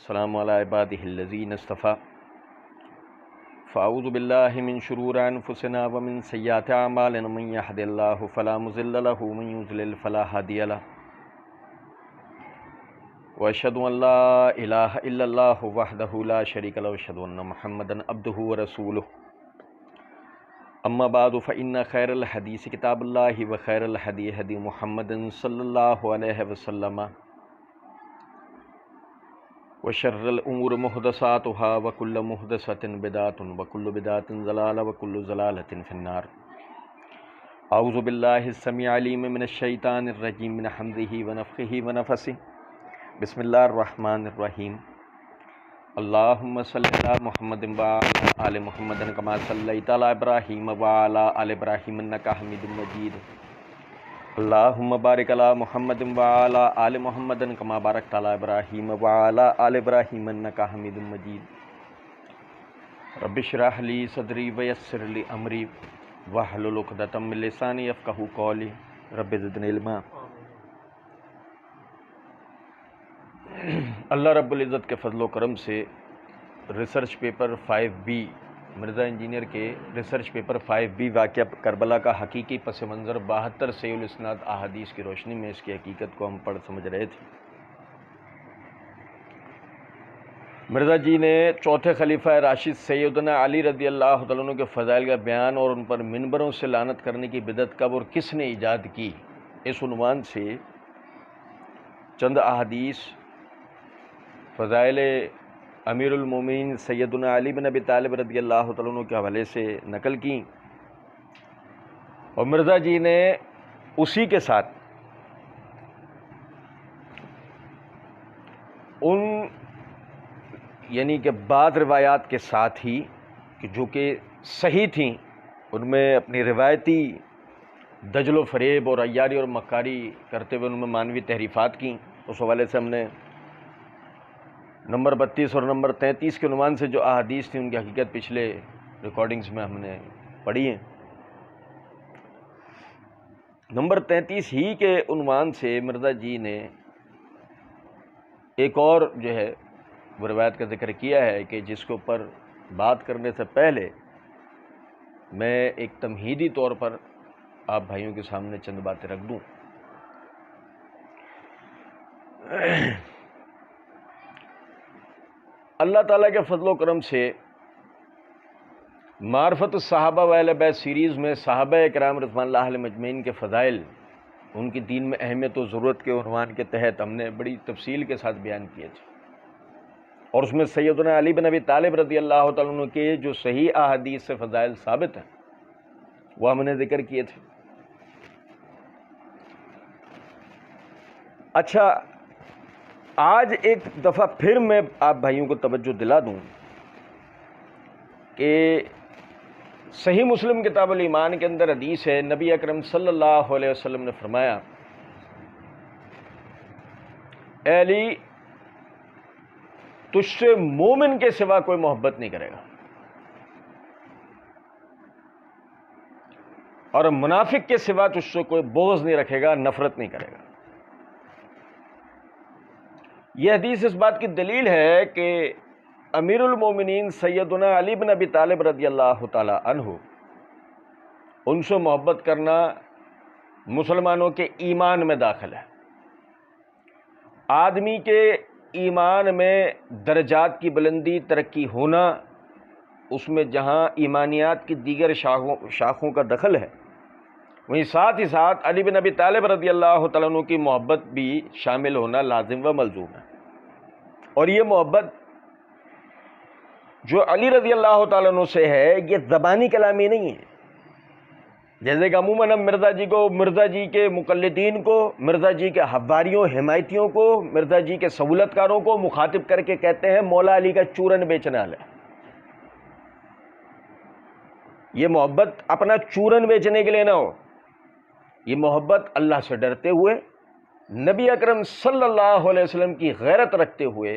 والسلام علی عبادہ الذین اصطفیٰ فاعوذ باللہ من شرور انفسنا ومن سیئات اعمالنا من یہد اللہ فلا مضل له ومن یضلل فلا ہادی له واشہد ان لا الہ الا اللہ وحدہ لا شریک له واشہد ان محمدا عبدہ ورسولہ اما بعد فإن خیر الحدیث کتاب اللہ وخیر الہدی ہدی محمد صلی اللہ علیہ وسلم وشر الامور محدثاتها وكل محدثة بدعة وكل بدعة ضلالة وكل ضلالة في النار اعوذ باللہ السمیع العلیم من الشیطان الرجیم من حمزه ونفخه ونفثه بسم اللہ الرحمن الرحیم اللہم صلی علی محمد وعلی آل محمد کما صلیت علی ابراہیم وعلی آل ابراہیم انک حمید مجید اللہم بارک علی محمد وعلی آل محمد کما بارکت علی ابراہیم وعلی آل ابراہیم انک حمید مجید رب اشرح لی صدری ویسر لی امری واحلل عقدۃ من لسانی یفقہوا قولی رب زدنی علما۔ اللہ رب العزت کے فضل و کرم سے research paper 5B Mirza engineer کے ریسرچ پیپر 5B واقعہ کربلا کا حقیقی پس منظر 72 صحیح الاسناد احادیث کی روشنی میں اس کی حقیقت کو ہم پڑھ سمجھ رہے تھے۔ مرزا جی نے چوتھے خلیفہ راشد سیدنا علی رضی اللہ تعالیٰ عنہ کے فضائل کا بیان اور ان پر منبروں سے لعنت کرنے کی بدعت کب اور کس نے ایجاد کی، اس عنوان سے چند احادیث فضائل امیر المومنین سیدنا علی بن ابی طالب رضی اللہ تعالیٰ عنہ کے حوالے سے نقل کی، اور مرزا جی نے اسی کے ساتھ ان یعنی کہ بعض روایات کے ساتھ ہی کہ جو کہ صحیح تھیں ان میں اپنی روایتی دجل و فریب اور عیاری اور مکاری کرتے ہوئے ان میں معنوی تحریفات کیں۔ اس حوالے سے ہم نے نمبر 32 اور نمبر 33 کے عنوان سے جو احادیث تھیں ان کی حقیقت پچھلے ریکارڈنگز میں ہم نے پڑھی ہیں۔ نمبر 33 ہی کے عنوان سے مرزا جی نے ایک اور جو ہے وہ روایت کا ذکر کیا ہے کہ جس کے اوپر بات کرنے سے پہلے میں ایک تمہیدی طور پر آپ بھائیوں کے سامنے چند باتیں رکھ دوں۔ اللہ تعالیٰ کے فضل و کرم سے معرفت الصحابہ و اہل بیت سیریز میں صحابہ کرام رضوان اللہ علیہم اجمعین کے فضائل، ان کی دین میں اہمیت و ضرورت کے عنوان کے تحت ہم نے بڑی تفصیل کے ساتھ بیان کیے تھے، اور اس میں سیدنا علی بن ابی طالب رضی اللہ تعالیٰ عنہ کے جو صحیح احادیث سے فضائل ثابت ہیں وہ ہم نے ذکر کیے تھے۔ اچھا، آج ایک دفعہ پھر میں آپ بھائیوں کو توجہ دلا دوں کہ صحیح مسلم کتاب الایمان کے اندر حدیث ہے، نبی اکرم صلی اللہ علیہ وسلم نے فرمایا، اے علی تجھ سے مومن کے سوا کوئی محبت نہیں کرے گا، اور منافق کے سوا تجھ سے کوئی بغض نہیں رکھے گا، نفرت نہیں کرے گا۔ یہ حدیث اس بات کی دلیل ہے کہ امیر المومنین سیدنا علی بن ابی طالب رضی اللہ تعالی عنہ، ان سے محبت کرنا مسلمانوں کے ایمان میں داخل ہے۔ آدمی کے ایمان میں درجات کی بلندی ترقی ہونا، اس میں جہاں ایمانیات کی دیگر شاخوں کا دخل ہے، وہیں ساتھ ہی ساتھ علی بن ابی طالب رضی اللہ تعالیٰ عنہ کی محبت بھی شامل ہونا لازم و ملزوم ہے۔ اور یہ محبت جو علی رضی اللہ تعالیٰ عنہ سے ہے یہ زبانی کلامی نہیں ہے، جیسے کہ عموماً ہم مرزا جی کو، مرزا جی کے مقلدین کو، مرزا جی کے حواریوں حمایتیوں کو، مرزا جی کے سہولت کاروں کو مخاطب کر کے کہتے ہیں مولا علی کا چورن بیچنے والا ہے۔ یہ محبت اپنا چورن بیچنے کے لیے نہ ہو، یہ محبت اللہ سے ڈرتے ہوئے، نبی اکرم صلی اللہ علیہ وسلم کی غیرت رکھتے ہوئے،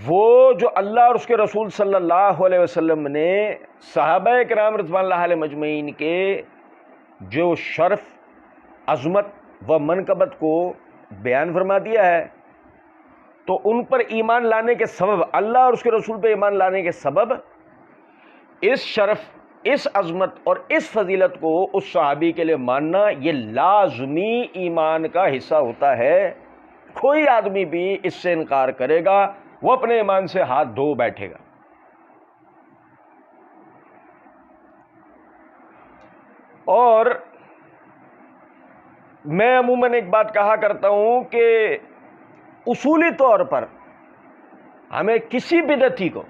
وہ جو اللہ اور اس کے رسول صلی اللہ علیہ وسلم نے صحابہ کرام رضوان اللہ علیہ مجمعین کے جو شرف، عظمت و منقبت کو بیان فرما دیا ہے، تو ان پر ایمان لانے کے سبب، اللہ اور اس کے رسول پہ ایمان لانے کے سبب اس شرف، اس عظمت اور اس فضیلت کو اس صحابی کے لیے ماننا یہ لازمی ایمان کا حصہ ہوتا ہے. کوئی آدمی بھی اس سے انکار کرے گا وہ اپنے ایمان سے ہاتھ دھو بیٹھے گا. اور میں عموماً ایک بات کہا کرتا ہوں کہ اصولی طور پر ہمیں کسی بدعتی کو،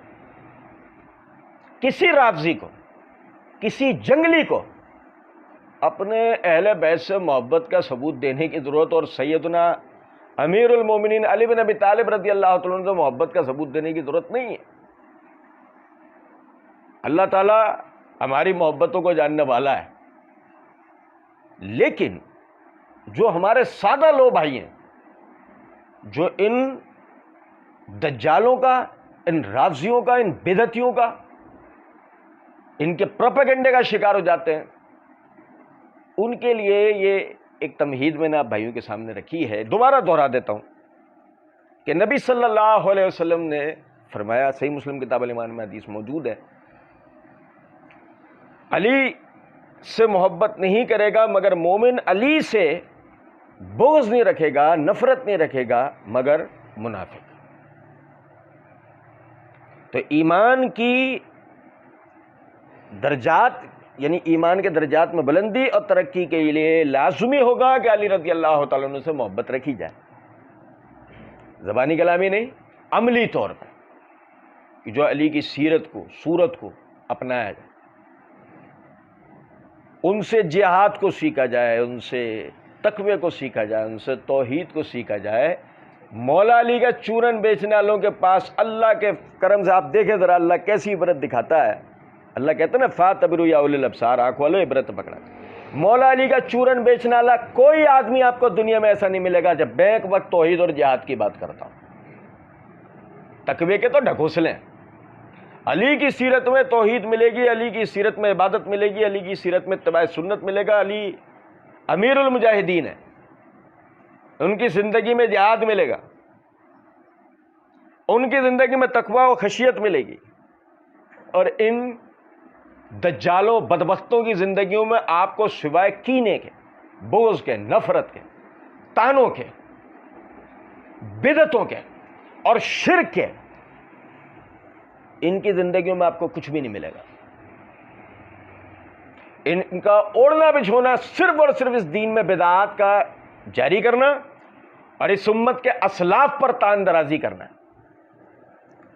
کسی رافضی کو، کسی جنگلی کو اپنے اہل بیت سے محبت کا ثبوت دینے کی ضرورت اور سیدنا امیر المومنین علی بن ابی طالب رضی اللہ تعالیٰ عنہ سے محبت کا ثبوت دینے کی ضرورت نہیں ہے. اللہ تعالیٰ ہماری محبتوں کو جاننے والا ہے. لیکن جو ہمارے سادہ لو بھائی ہیں، جو ان دجالوں کا، ان رافضیوں کا، ان بدعتیوں کا، ان کے پروپیگنڈے کا شکار ہو جاتے ہیں، ان کے لیے یہ ایک تمہید میں نے آپ بھائیوں کے سامنے رکھی ہے. دوبارہ دہرا دیتا ہوں کہ نبی صلی اللہ علیہ وسلم نے فرمایا، صحیح مسلم کتاب الایمان میں حدیث موجود ہے، علی سے محبت نہیں کرے گا مگر مومن علی سے بغض نہیں رکھے گا، نفرت نہیں رکھے گا مگر منافق. تو ایمان کی درجات، یعنی ایمان کے درجات میں بلندی اور ترقی کے لیے لازمی ہوگا کہ علی رضی اللہ تعالیٰ عنہ سے محبت رکھی جائے. زبانی کلامی نہیں، عملی طور پر کہ جو علی کی سیرت کو، صورت کو اپنایا جائے، ان سے جہاد کو سیکھا جائے، ان سے تقوی کو سیکھا جائے، ان سے توحید کو سیکھا جائے. مولا علی کا چورن بیچنے والوں کے پاس اللہ کے کرم سے آپ دیکھیں ذرا اللہ کیسی عبرت دکھاتا ہے. اللہ کہتے ہیں نا فاتبروا یا اولی الابصار، آنکھ والو عبرت پکڑا. مولا علی کا چورن بیچنے والا کوئی آدمی آپ کو دنیا میں ایسا نہیں ملے گا. جب بیک وقت توحید اور جہاد کی بات کرتا ہوں، تقوی کے تو ڈھکوسلیں. علی کی سیرت میں توحید ملے گی، علی کی سیرت میں عبادت ملے گی، علی کی سیرت میں اتباع سنت ملے گا. علی امیر المجاہدین ہے، ان کی زندگی میں جہاد ملے گا، ان کی زندگی میں تقوی و خشیت ملے گی. اور ان دجالوں بدبختوں کی زندگیوں میں آپ کو سوائے کینے کے، بغض کے، نفرت کے، طعنوں کے، بدعتوں کے اور شرک کے، ان کی زندگیوں میں آپ کو کچھ بھی نہیں ملے گا. ان کا اوڑھنا بچھونا صرف اور صرف اس دین میں بدعات کا جاری کرنا اور اس امت کے اسلاف پر تان درازی کرنا ہے.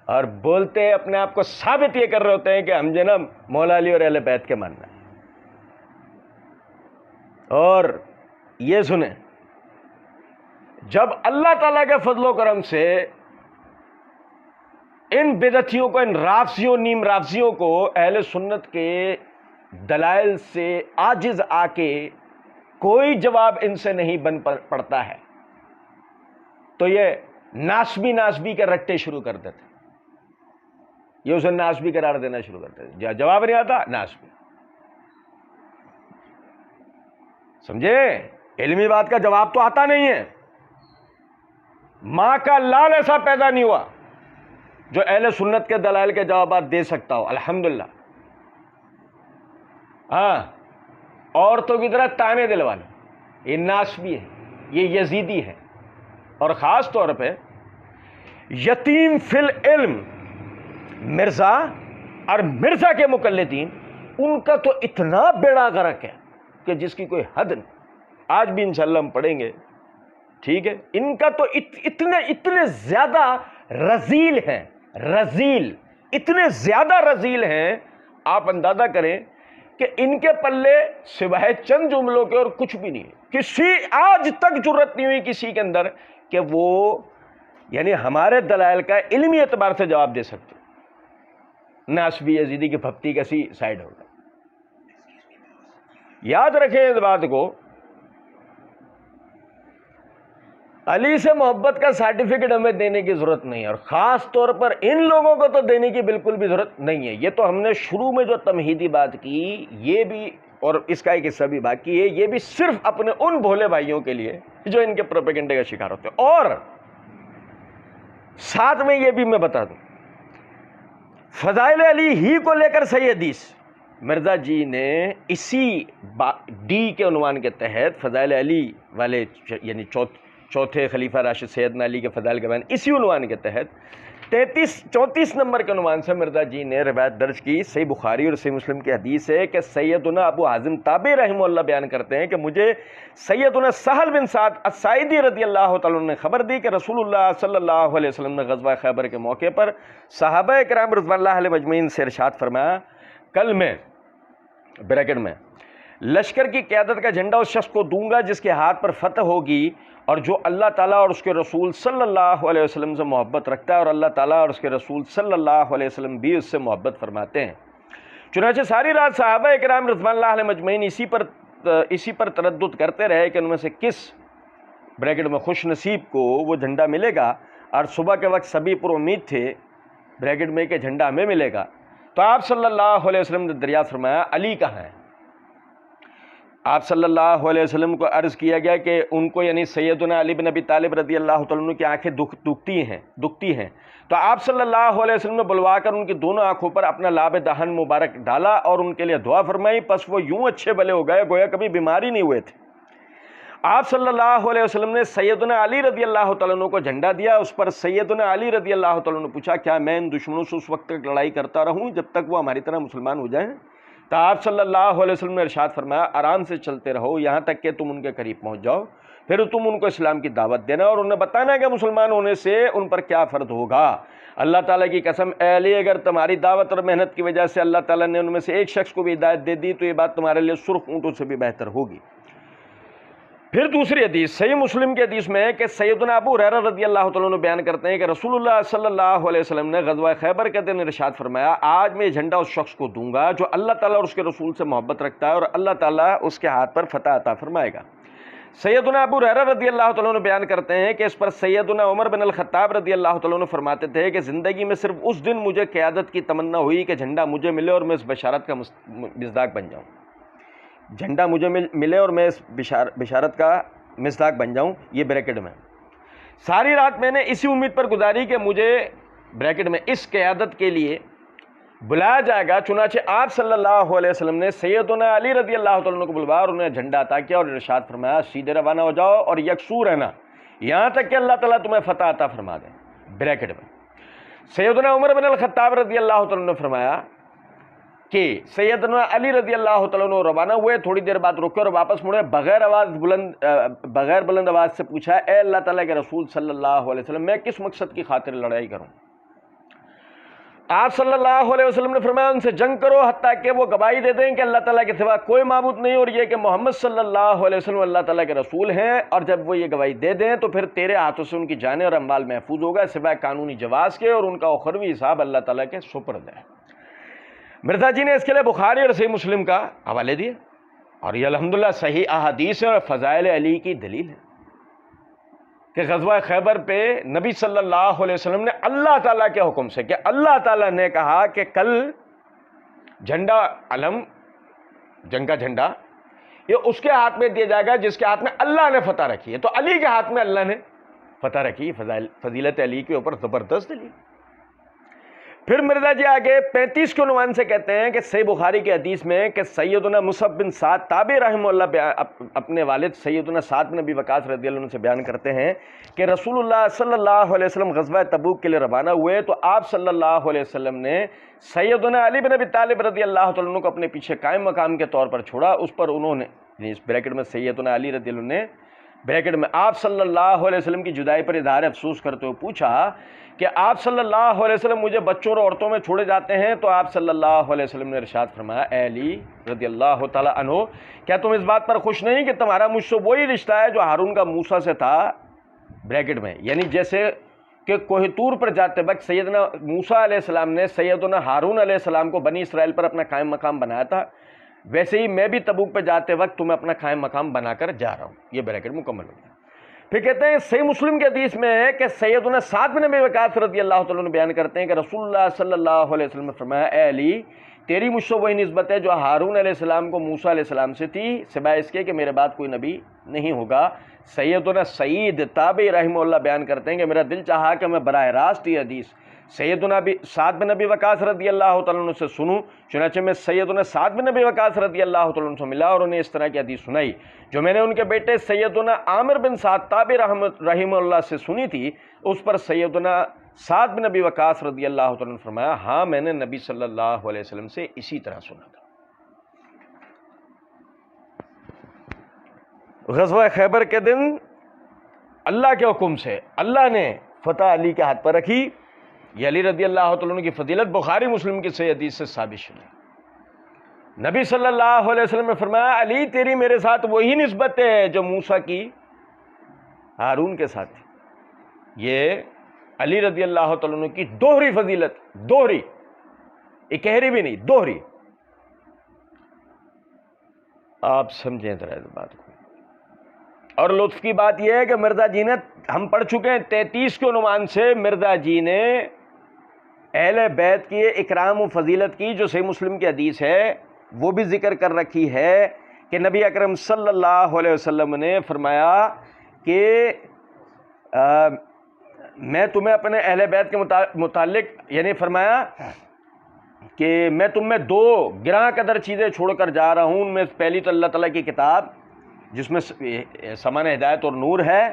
اور بولتے اپنے آپ کو ثابت یہ کر رہے ہوتے ہیں کہ ہم جناب مولا علی اور اہل بیت کے ماننا ہے. اور یہ سنیں، جب اللہ تعالیٰ کے فضل و کرم سے ان بدعتیوں کو، ان رافضیوں، نیم رافضیوں کو اہل سنت کے دلائل سے عاجز آ کے کوئی جواب ان سے نہیں بن پڑتا ہے، تو یہ ناسبی کے رٹے شروع کر دیتے، یہ اسے ناسبی قرار دینا شروع کرتے ہیں. جواب نہیں آتا، ناسبی. سمجھے؟ علمی بات کا جواب تو آتا نہیں ہے. ماں کا لال ایسا پیدا نہیں ہوا جو اہل سنت کے دلائل کے جوابات دے سکتا ہو. الحمدللہ. ہاں، عورتوں کی طرح تانے دلوانے، یہ ناسبی ہے، یہ یزیدی ہے. اور خاص طور پہ یتیم فی العلم مرزا اور مرزا کے مقلدین، ان کا تو اتنا بیڑا غرق ہے کہ جس کی کوئی حد نہیں. آج بھی انشاءاللہ ہم پڑھیں گے، ٹھیک ہے. ان کا تو اتنے زیادہ رذیل ہیں، رذیل، اتنے زیادہ رذیل ہیں، آپ اندازہ کریں کہ ان کے پلے سوائے چند جملوں کے اور کچھ بھی نہیں ہے. کسی آج تک جرت نہیں ہوئی کسی کے اندر کہ وہ یعنی ہمارے دلائل کا علمی اعتبار سے جواب دے سکتے. ناسبی یزیدی کی پھپتی کیسی سائڈ ہوگا. یاد رکھیں اس بات کو، علی سے محبت کا سرٹیفکیٹ ہمیں دینے کی ضرورت نہیں ہے، اور خاص طور پر ان لوگوں کو تو دینے کی بالکل بھی ضرورت نہیں ہے. یہ تو ہم نے شروع میں جو تمہیدی بات کی، یہ بھی اور اس کا ایک حصہ بھی باقی ہے، یہ بھی صرف اپنے ان بھولے بھائیوں کے لیے جو ان کے پروپیگنڈے کا شکار ہوتے ہیں. اور ساتھ میں یہ بھی میں بتا دوں، فضائل علی ہی کو لے کر صحیح حدیث مرزا جی نے اسی ڈی کے عنوان کے تحت فضائل علی والے یعنی چوتھے خلیفہ راشد سیدنا علی کے فضائل کے بیان، اسی عنوان کے تحت 34 نمبر کے عنوان سے مرزا جی نے روایت درج کی۔ صحیح بخاری اور صحیح مسلم کی حدیث ہے کہ سیدنا ابو حازم تابعی رحمہ اللہ بیان کرتے ہیں کہ مجھے سیدنا سہل بن سعد الساعدی رضی اللہ تعالیٰ عنہ نے خبر دی کہ رسول اللہ صلی اللہ علیہ وسلم نے غزوہ خیبر کے موقع پر صحابہ کرام رضوان اللہ علیہ مجمعین سے ارشاد فرمایا، کل میں بریکٹ میں لشکر کی قیادت کا جھنڈا اس شخص کو دوں گا جس کے ہاتھ پر فتح ہوگی اور جو اللہ تعالیٰ اور اس کے رسول صلی اللہ علیہ وسلم سے محبت رکھتا ہے اور اللہ تعالیٰ اور اس کے رسول صلی اللہ علیہ وسلم بھی اس سے محبت فرماتے ہیں۔ چنانچہ ساری رات صحابہ کرام رضوان اللہ علیہ مجمعین اسی پر تردد کرتے رہے کہ ان میں سے کس بریکٹ میں خوش نصیب کو وہ جھنڈا ملے گا، اور صبح کے وقت سبھی پر امید تھے بریکٹ میں کہ جھنڈا ہمیں ملے گا۔ تو آپ صلی اللہ علیہ وسلم نے دریافت فرمایا، علی کہاں ہے؟ آپ صلی اللہ علیہ وسلم کو عرض کیا گیا کہ ان کو یعنی سیدنا علی بن ابی طالب رضی اللہ تعالیٰ عنہ کی آنکھیں دکھتی ہیں۔ تو آپ صلی اللہ علیہ وسلم نے بلوا کر ان کی دونوں آنکھوں پر اپنا لاب دہن مبارک ڈالا اور ان کے لیے دعا فرمائی، پس وہ یوں اچھے بھلے ہو گئے گویا کبھی بیماری نہیں ہوئے تھے۔ آپ صلی اللہ علیہ وسلم نے سیدنا علی رضی اللہ تعالیٰ عنہ کو جھنڈا دیا۔ اس پر سیدنا علی رضی اللہ تعالیٰ عنہ نے پوچھا، کیا میں ان دشمنوں سے اس وقت تک لڑائی کرتا رہوں جب تک وہ ہماری طرح مسلمان ہو جائیں؟ تو آپ صلی اللہ علیہ وسلم نے ارشاد فرمایا، آرام سے چلتے رہو یہاں تک کہ تم ان کے قریب پہنچ جاؤ، پھر تم ان کو اسلام کی دعوت دینا اور انہیں بتانا کہ مسلمان ہونے سے ان پر کیا فرض ہوگا۔ اللہ تعالیٰ کی قسم اے علی، اگر تمہاری دعوت اور محنت کی وجہ سے اللہ تعالیٰ نے ان میں سے ایک شخص کو بھی ہدایت دے دی تو یہ بات تمہارے لیے سرخ اونٹوں سے بھی بہتر ہوگی۔ پھر دوسری حدیث صحیح مسلم کی حدیث میں ہے کہ سیدنا ابو ہریرہ رضی اللہ تعالیٰ عنہ بیان کرتے ہیں کہ رسول اللہ صلی اللہ علیہ وسلم نے غزوہ خیبر کے دن ارشاد فرمایا، آج میں یہ جھنڈا اس شخص کو دوں گا جو اللہ تعالیٰ اور اس کے رسول سے محبت رکھتا ہے اور اللہ تعالیٰ اس کے ہاتھ پر فتح عطا فرمائے گا۔ سیدنا ابو ہریرہ رضی اللہ تعالیٰ عنہ بیان کرتے ہیں کہ اس پر سیدنا عمر بن الخطاب رضی اللہ تعالیٰ عنہ فرماتے تھے کہ زندگی میں صرف اس دن مجھے قیادت کی تمنا ہوئی کہ جھنڈا مجھے ملے اور میں اس بشارت کا مصداق بن جاؤں، جھنڈا مجھے ملے اور میں اس بشارت کا مصداق بن جاؤں۔ یہ بریکٹ میں ساری رات میں نے اسی امید پر گزاری کہ مجھے بریکٹ میں اس قیادت کے لیے بلایا جائے گا۔ چنانچہ آپ صلی اللہ علیہ وسلم نے سیدنا علی رضی اللہ تعالیٰ عنہ کو بلوایا اور انہیں جھنڈا عطا کیا اور ارشاد فرمایا، سیدھے روانہ ہو جاؤ اور یکسو رہنا یہاں تک کہ اللہ تعالیٰ تمہیں فتح عطا فرما دے۔ بریکٹ میں سیدنا عمر بن الخطاب رضی اللہ تعالیٰ عنہ نے فرمایا کہ سیدنا علی رضی اللہ تعالیٰ عنہ روانہ ہوئے، تھوڑی دیر بعد رکے اور واپس مڑے، بغیر بلند آواز سے پوچھا، اے اللہ تعالیٰ کے رسول صلی اللہ علیہ وسلم، میں کس مقصد کی خاطر لڑائی کروں؟ آپ صلی اللہ علیہ وسلم نے فرمایا، ان سے جنگ کرو حتیٰ کہ وہ گواہی دے دیں کہ اللہ تعالیٰ کے سوا کوئی معبود نہیں اور یہ کہ محمد صلی اللہ علیہ وسلم اللہ تعالیٰ کے رسول ہیں، اور جب وہ یہ گواہی دے دیں تو پھر تیرے ہاتھوں سے ان کی جانیں اور اموال محفوظ ہوگا سوائے قانونی جواز کے، اور ان کا اخروی حساب اللہ تعالیٰ کے سپرد ہے۔ مرزا جی نے اس کے لیے بخاری اور صحیح مسلم کا حوالے دیے اور یہ الحمدللہ صحیح احادیث اور فضائل علی کی دلیل ہے کہ غزوہ خیبر پہ نبی صلی اللہ علیہ وسلم نے اللہ تعالیٰ کے حکم سے، کہ اللہ تعالیٰ نے کہا کہ کل جھنڈا علم جنگ کا جھنڈا یہ اس کے ہاتھ میں دیا جائے گا جس کے ہاتھ میں اللہ نے فتح رکھی ہے، تو علی کے ہاتھ میں اللہ نے فتح رکھی۔ فضیلت علی کے اوپر زبردست دلیل۔ پھر مرزا جی آگے 35 کے عنوان سے کہتے ہیں کہ صحیح بخاری کی حدیث میں کہ سیدنا مصعب بن سعد تابعی رحمہ اللہ اپنے والد سیدنا سعد بن ابی وقاص رضی اللہ عنہ سے بیان کرتے ہیں کہ رسول اللہ صلی اللہ علیہ وسلم غزوہ تبوک کے لیے روانہ ہوئے تو آپ صلی اللہ علیہ وسلم نے سیدنا علی بن ابی طالب رضی اللہ تعالیٰ عنہ کو اپنے پیچھے قائم مقام کے طور پر چھوڑا۔ اس پر انہوں نے اس بریکٹ میں سیدنا علی رضی اللہ عنہ نے بریکٹ میں آپ صلی اللہ علیہ وسلم کی جدائی پر اظہار افسوس کرتے ہوئے پوچھا کہ آپ صلی اللہ علیہ وسلم مجھے بچوں اور عورتوں میں چھوڑے جاتے ہیں، تو آپ صلی اللہ علیہ وسلم نے ارشاد فرمایا، اے علی رضی اللہ تعالیٰ عنہ، کیا تم اس بات پر خوش نہیں کہ تمہارا مجھ سے وہی رشتہ ہے جو ہارون کا موسیٰ سے تھا؟ بریکٹ میں یعنی جیسے کہ کوہ طور پر جاتے وقت سیدنا موسیٰ علیہ السلام نے سیدنا ہارون علیہ السلام کو بنی اسرائیل پر اپنا قائم مقام بنایا تھا، ویسے ہی میں بھی تبوک پہ جاتے وقت تمہیں اپنا قائم مقام بنا کر جا رہا ہوں۔ یہ بریکٹ مکمل ہو گیا۔ پھر کہتے ہیں صحیح مسلم کے حدیث میں ہے کہ سیدنا سعد بن ابی وقاص رضی اللہ تعالیٰ عنہ بیان کرتے ہیں کہ رسول اللہ صلی اللہ علیہ وسلم نے فرمایا، اے علی تیری مجھ سے وہی نسبت ہے جو ہارون علیہ السلام کو موسیٰ علیہ السلام سے تھی، سوائے اس کے کہ میرے بعد کوئی نبی نہیں ہوگا۔ سیدنا سعید تابعی رحمہ اللہ بیان کرتے ہیں کہ میرا دل چاہا کہ میں براہ راست یہ حدیث سیدنا سعد بن ابی وقاص رضی اللہ تعالیٰ عنہ سے سنوں، چنانچہ میں سیدنا سعد بن ابی وقاص رضی اللہ تعالیٰ عنہ سے ملا اور انہیں اس طرح کی حدیث سنائی جو میں نے ان کے بیٹے سیدنا عامر بن سعد تابعی رحمہ اللہ سے سنی تھی۔ اس پر سیدنا سعد بن ابی وقاص رضی اللہ تعالیٰ عنہ نے فرمایا ہاں میں نے نبی صلی اللہ علیہ وسلم سے اسی طرح سنا تھا۔ غزوہ خیبر کے دن اللہ کے حکم سے اللہ نے فتح علی کے ہاتھ پر رکھی۔ یہ علی رضی اللہ تعالیٰ عنہ کی فضیلت بخاری مسلم کی صحیح حدیث سے ثابت شدہ۔ نبی صلی اللہ علیہ وسلم نے فرمایا علی تیری میرے ساتھ وہی نسبت ہے جو موسیٰ کی ہارون کے ساتھ تھی۔ یہ علی رضی اللہ تعالیٰ عنہ کی دوہری فضیلت، دوہری، اکہری بھی نہیں، دوہری۔ آپ سمجھیں ذرا اس بات کو۔ اور لطف کی بات یہ ہے کہ مرزا جی نے، ہم پڑھ چکے ہیں 33 کے عنوان سے مرزا جی نے اہل بیت کی اکرام و فضیلت کی جو صحیح مسلم کی حدیث ہے وہ بھی ذکر کر رکھی ہے کہ نبی اکرم صلی اللہ علیہ وسلم نے فرمایا کہ میں تمہیں اپنے اہل بیت کے متعلق یعنی فرمایا کہ میں تم میں 2 گراں قدر چیزیں چھوڑ کر جا رہا ہوں، ان میں پہلی تو اللہ تعالیٰ کی کتاب جس میں سامان ہدایت اور نور ہے،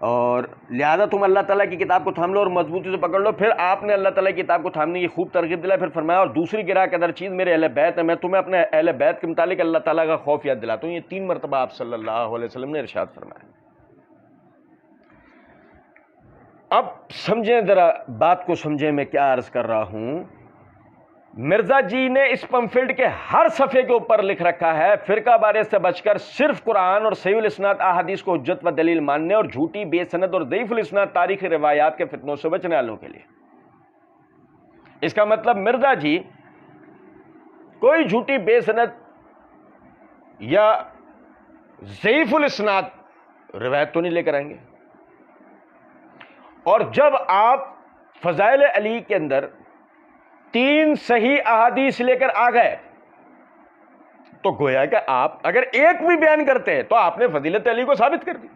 اور لہذا تم اللہ تعالیٰ کی کتاب کو تھام لو اور مضبوطی سے پکڑ لو۔ پھر آپ نے اللہ تعالیٰ کی کتاب کو تھامنے کی خوب ترغیب دلائی، پھر فرمایا اور دوسری گراں قدر چیز میرے اہل بیت ہے، میں تمہیں اپنے اہل بیت کے متعلق اللہ تعالیٰ کا خوف یاد دلاتا ہوں۔ یہ 3 مرتبہ آپ صلی اللہ علیہ وسلم نے ارشاد فرمایا۔ اب سمجھیں ذرا بات کو، سمجھیں میں کیا عرض کر رہا ہوں۔ مرزا جی نے اس پمفلٹ کے ہر صفحے کے اوپر لکھ رکھا ہے فرقہ بارے سے بچ کر صرف قرآن اور صحیح الاسناد احادیث کو حجت و دلیل ماننے اور جھوٹی بے سند اور ضعیف الاسناد تاریخی روایات کے فتنوں سے بچنے والوں کے لیے۔ اس کا مطلب مرزا جی کوئی جھوٹی بے سند یا ضعیف الاسناد روایت تو نہیں لے کر آئیں گے۔ اور جب آپ فضائل علی کے اندر 3 صحیح احادیث لے کر آ گئے تو گویا کہ آپ اگر ایک بھی بیان کرتے ہیں تو آپ نے فضیلت علی کو ثابت کر دی۔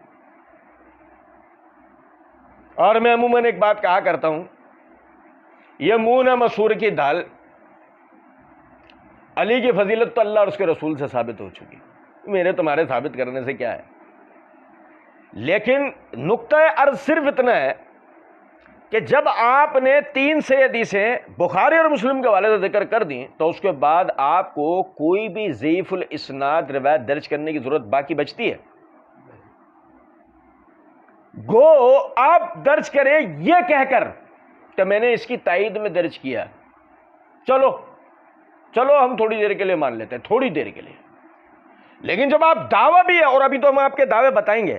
اور میں عموماً ایک بات کہا کرتا ہوں، یہ منہ نہ مسور کی دال، علی کی فضیلت تو اللہ اور اس کے رسول سے ثابت ہو چکی، میرے تمہارے ثابت کرنے سے کیا ہے۔ لیکن نقطہ عرض صرف اتنا ہے کہ جب آپ نے 3 صحیح حدیثیں بخاری اور مسلم کے حوالے سے ذکر کر دیں تو اس کے بعد آپ کو کوئی بھی ضعیف الاسناد روایت درج کرنے کی ضرورت باقی بچتی ہے؟ گو آپ درج کریں یہ کہہ کر کہ میں نے اس کی تائید میں درج کیا، چلو ہم تھوڑی دیر کے لیے مان لیتے ہیں، تھوڑی دیر کے لیے۔ لیکن جب آپ دعویٰ بھی ہے، اور ابھی تو ہم آپ کے دعوے بتائیں گے،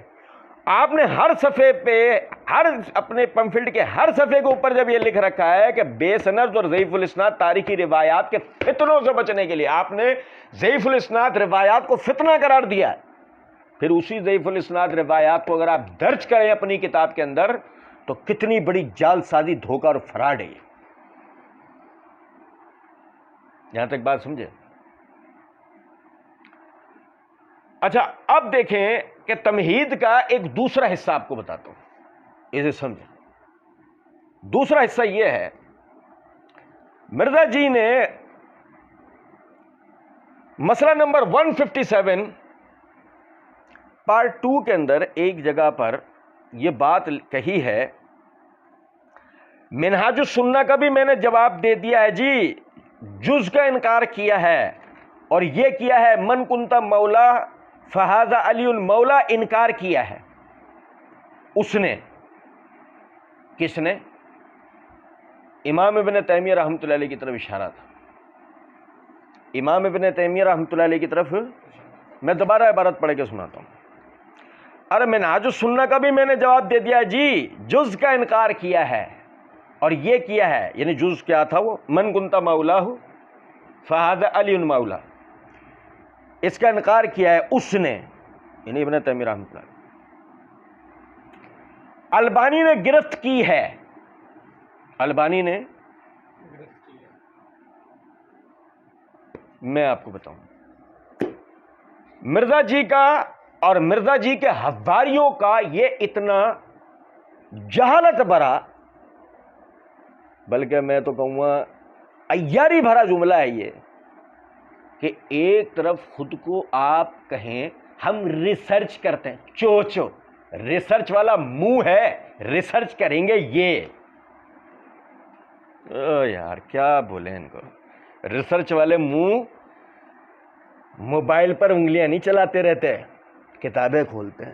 آپ نے ہر صفحے پہ، ہر اپنے پمفلٹ کے ہر صفحے کے اوپر جب یہ لکھ رکھا ہے کہ بے سند اور ضعیف الاسناد تاریخی روایات کے فتنوں سے بچنے کے لیے، آپ نے ضعیف الاسناد روایات کو فتنہ قرار دیا ہے، پھر اسی ضعیف الاسناد روایات کو اگر آپ درج کریں اپنی کتاب کے اندر تو کتنی بڑی جال سازی، دھوکہ اور فراڈ ہے یہ۔ یہاں تک بات سمجھے؟ اچھا اب دیکھیں کہ تمہید کا ایک دوسرا حصہ آپ کو بتاتا ہوں، اسے سمجھیں۔ دوسرا حصہ یہ ہے، مرزا جی نے مسئلہ نمبر 157 پارٹ 2 کے اندر ایک جگہ پر یہ بات کہی ہے، منہاج السنہ کا بھی میں نے جواب دے دیا ہے جی، جز کا انکار کیا ہے، اور یہ کیا ہے من کنتا مولا فہذا علی المولا، انکار کیا ہے اس نے۔ کس نے؟ امام ابن تیمیہ رحمۃ اللہ علیہ کی طرف اشارہ تھا، امام ابن تیمیہ رحمۃ اللہ علیہ کی طرف۔ میں دوبارہ عبارت پڑھ کے سناتا ہوں۔ ارے منہاج السنہ کا بھی میں نے جواب دے دیا جی، جز کا انکار کیا ہے، اور یہ کیا ہے، یعنی جز کیا تھا وہ، من کنتا مولا فہذا علی المولا، اس کا انکار کیا ہے اس نے، یعنی ابن تیمیہ رحمۃ اللہ۔ البانی نے گرفت کی ہے، البانی نے، میں آپ کو بتاؤں، مرزا جی کا اور مرزا جی کے حواریوں کا یہ اتنا جہالت بھرا، بلکہ میں تو کہوں گا عیاری بھرا جملہ ہے یہ، کہ ایک طرف خود کو آپ کہیں ہم ریسرچ کرتے ہیں، چوچو ریسرچ والا منہ ہے، ریسرچ کریں گے یہ یار کیا بولیں ان کو، ریسرچ والے منہ موبائل پر انگلیاں نہیں چلاتے رہتے، کتابیں کھولتے ہیں۔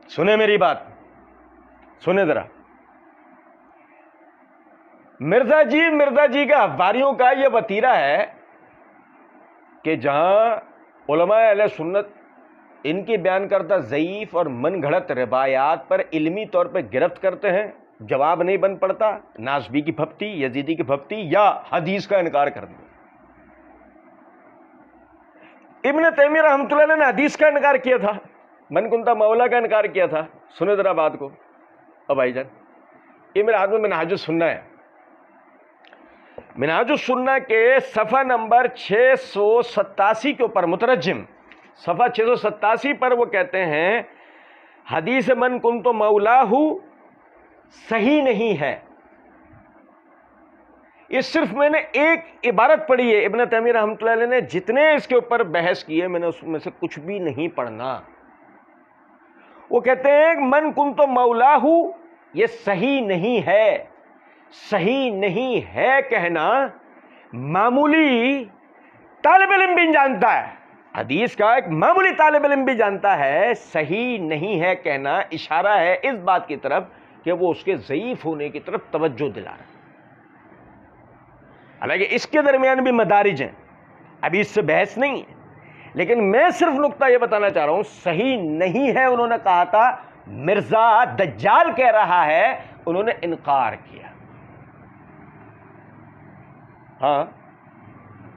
سنیں میری بات، سنیں ذرا، مرزا جی کے حواریوں کا یہ وتیرہ ہے کہ جہاں علماء اہل سنت ان کی بیان کردہ ضعیف اور من گھڑت روایات پر علمی طور پہ گرفت کرتے ہیں، جواب نہیں بن پڑتا، ناسبی کی پھپتی، یزیدی کی پھپتی، یا حدیث کا انکار کر دیا۔ ابن تیمیہ رحمۃ اللہ نے حدیث کا انکار کیا تھا، من کنتا مولا کا انکار کیا تھا۔ سنیں ذرا بات کو، اب بھائی جان یہ میرے ہاتھ میں منہاج السنہ ہے، منہاج السنہ کے صفحہ نمبر 687 کے اوپر مترجم صفحہ 687 پر وہ کہتے ہیں حدیث من کنت مولاہ صحیح نہیں ہے۔ یہ صرف میں نے ایک عبارت پڑھی ہے، ابن تیمیہ رحمۃ اللہ علیہ نے جتنے اس کے اوپر بحث کیے میں نے اس میں سے کچھ بھی نہیں پڑھنا۔ وہ کہتے ہیں من کنت مولاہ یہ صحیح نہیں ہے، صحیح نہیں ہے کہنا معمولی طالب علم بھی جانتا ہے، حدیث کا ایک معمولی طالب علم بھی جانتا ہے، صحیح نہیں ہے کہنا اشارہ ہے اس بات کی طرف کہ وہ اس کے ضعیف ہونے کی طرف توجہ دلا رہا ہے۔ حالانکہ اس کے درمیان بھی مدارج ہیں، ابھی اس سے بحث نہیں ہے، لیکن میں صرف نقطہ یہ بتانا چاہ رہا ہوں صحیح نہیں ہے۔ انہوں نے کہا تھا مرزا دجال کہہ رہا ہے، انہوں نے انکار کیا، ہاں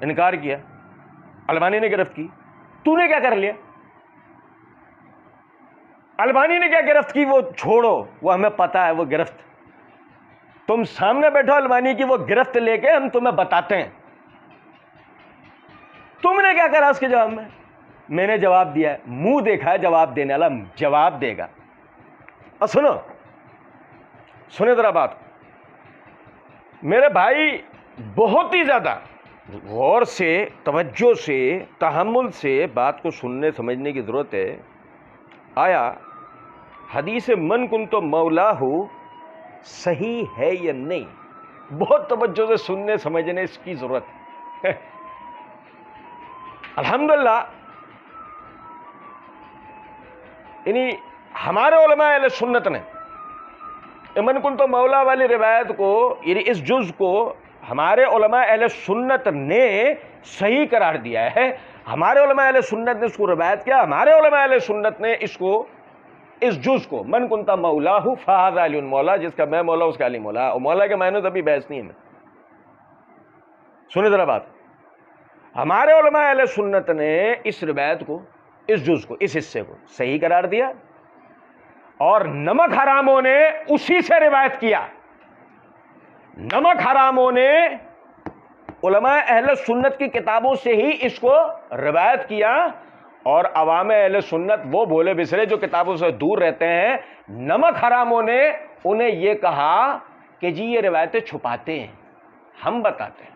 انکار کیا، البانی نے گرفت کی، تو نے کیا کر لیا؟ البانی نے کیا گرفت کی وہ چھوڑو، وہ ہمیں پتا ہے وہ گرفت، تم سامنے بیٹھو البانی کی وہ گرفت لے کے ہم تمہیں بتاتے ہیں، تم نے کیا کرا اس کے جواب میں نے جواب دیا ہے، منہ دیکھا ہے جواب دینے والا جواب دے گا۔ اور سنو ذرا بات، میرے بھائی بہت ہی زیادہ غور سے، توجہ سے، تحمل سے بات کو سننے سمجھنے کی ضرورت ہے۔ آیا حدیث من کنت مولاہ صحیح ہے یا نہیں؟ بہت توجہ سے سننے سمجھنے اس کی ضرورت ہے۔ الحمدللہ یعنی ہمارے علماء اہل سنت نے من کنت مولا والی روایت کو، یعنی اس جز کو ہمارے علماء اہل سنت نے صحیح قرار دیا ہے۔ ہمارے علماء اہل سنت نے اس کو روایت کیا، ہمارے علماء اہل سنت نے اس کو، اس جز کو من کنتا مولاہ فہذا علی مولا، جس کا میں مولا اس کا علی مولا، اور مولا کے معنی تو ابھی بحث نہیں ہے۔ سنیں ذرا بات، ہمارے علماء اہل سنت نے اس روایت کو، اس جز کو، اس حصے کو صحیح قرار دیا، اور نمک حراموں نے اسی سے روایت کیا۔ نمک حراموں نے علماء اہل سنت کی کتابوں سے ہی اس کو روایت کیا، اور عوام اہل سنت وہ بھولے بسرے جو کتابوں سے دور رہتے ہیں، نمک حراموں نے انہیں یہ کہا کہ جی یہ روایتیں چھپاتے ہیں، ہم بتاتے ہیں۔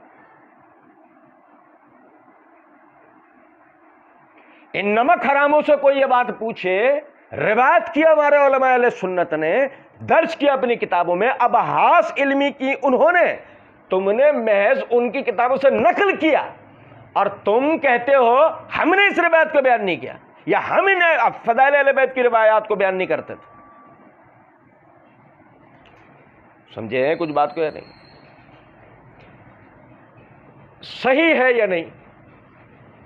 ان نمک حراموں سے کوئی یہ بات پوچھے، روایت کیا ہمارے علماء اہل سنت نے، درج کیا اپنی کتابوں میں، ابحاث علمی کی انہوں نے، تم نے محض ان کی کتابوں سے نقل کیا، اور تم کہتے ہو ہم نے اس روایت کو بیان نہیں کیا، یا ہم نے فضائل اہل بیت کی روایات کو بیان نہیں کرتے تھے۔ سمجھے ہیں کچھ بات کو یا نہیں؟ صحیح ہے یا نہیں،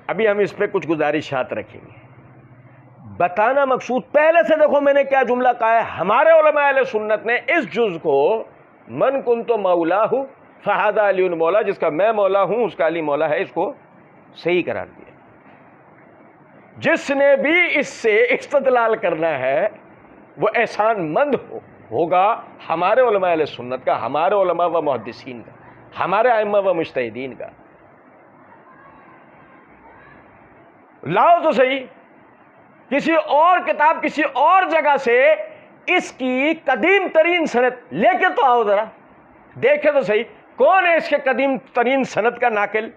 ابھی ہم اس پہ کچھ گزارشات رکھیں گے۔ بتانا مقصود، پہلے سے دیکھو میں نے کیا جملہ کہا ہے، ہمارے علماء اہل سنت نے اس جز کو من کنت مولاہ فہذا علی مولا، جس کا میں مولا ہوں اس کا علی مولا ہے، اس کو صحیح قرار دیا۔ جس نے بھی اس سے استدلال کرنا ہے وہ احسان مند ہوگا ہمارے علماء اہل سنت کا، ہمارے علماء و محدثین کا، ہمارے ائمہ و مجتہدین کا۔ لاؤ تو صحیح کسی اور کتاب کسی اور جگہ سے اس کی قدیم ترین سند لے کے تو آؤ، ذرا دیکھے تو صحیح کون ہے اس کے قدیم ترین سند کا ناقل،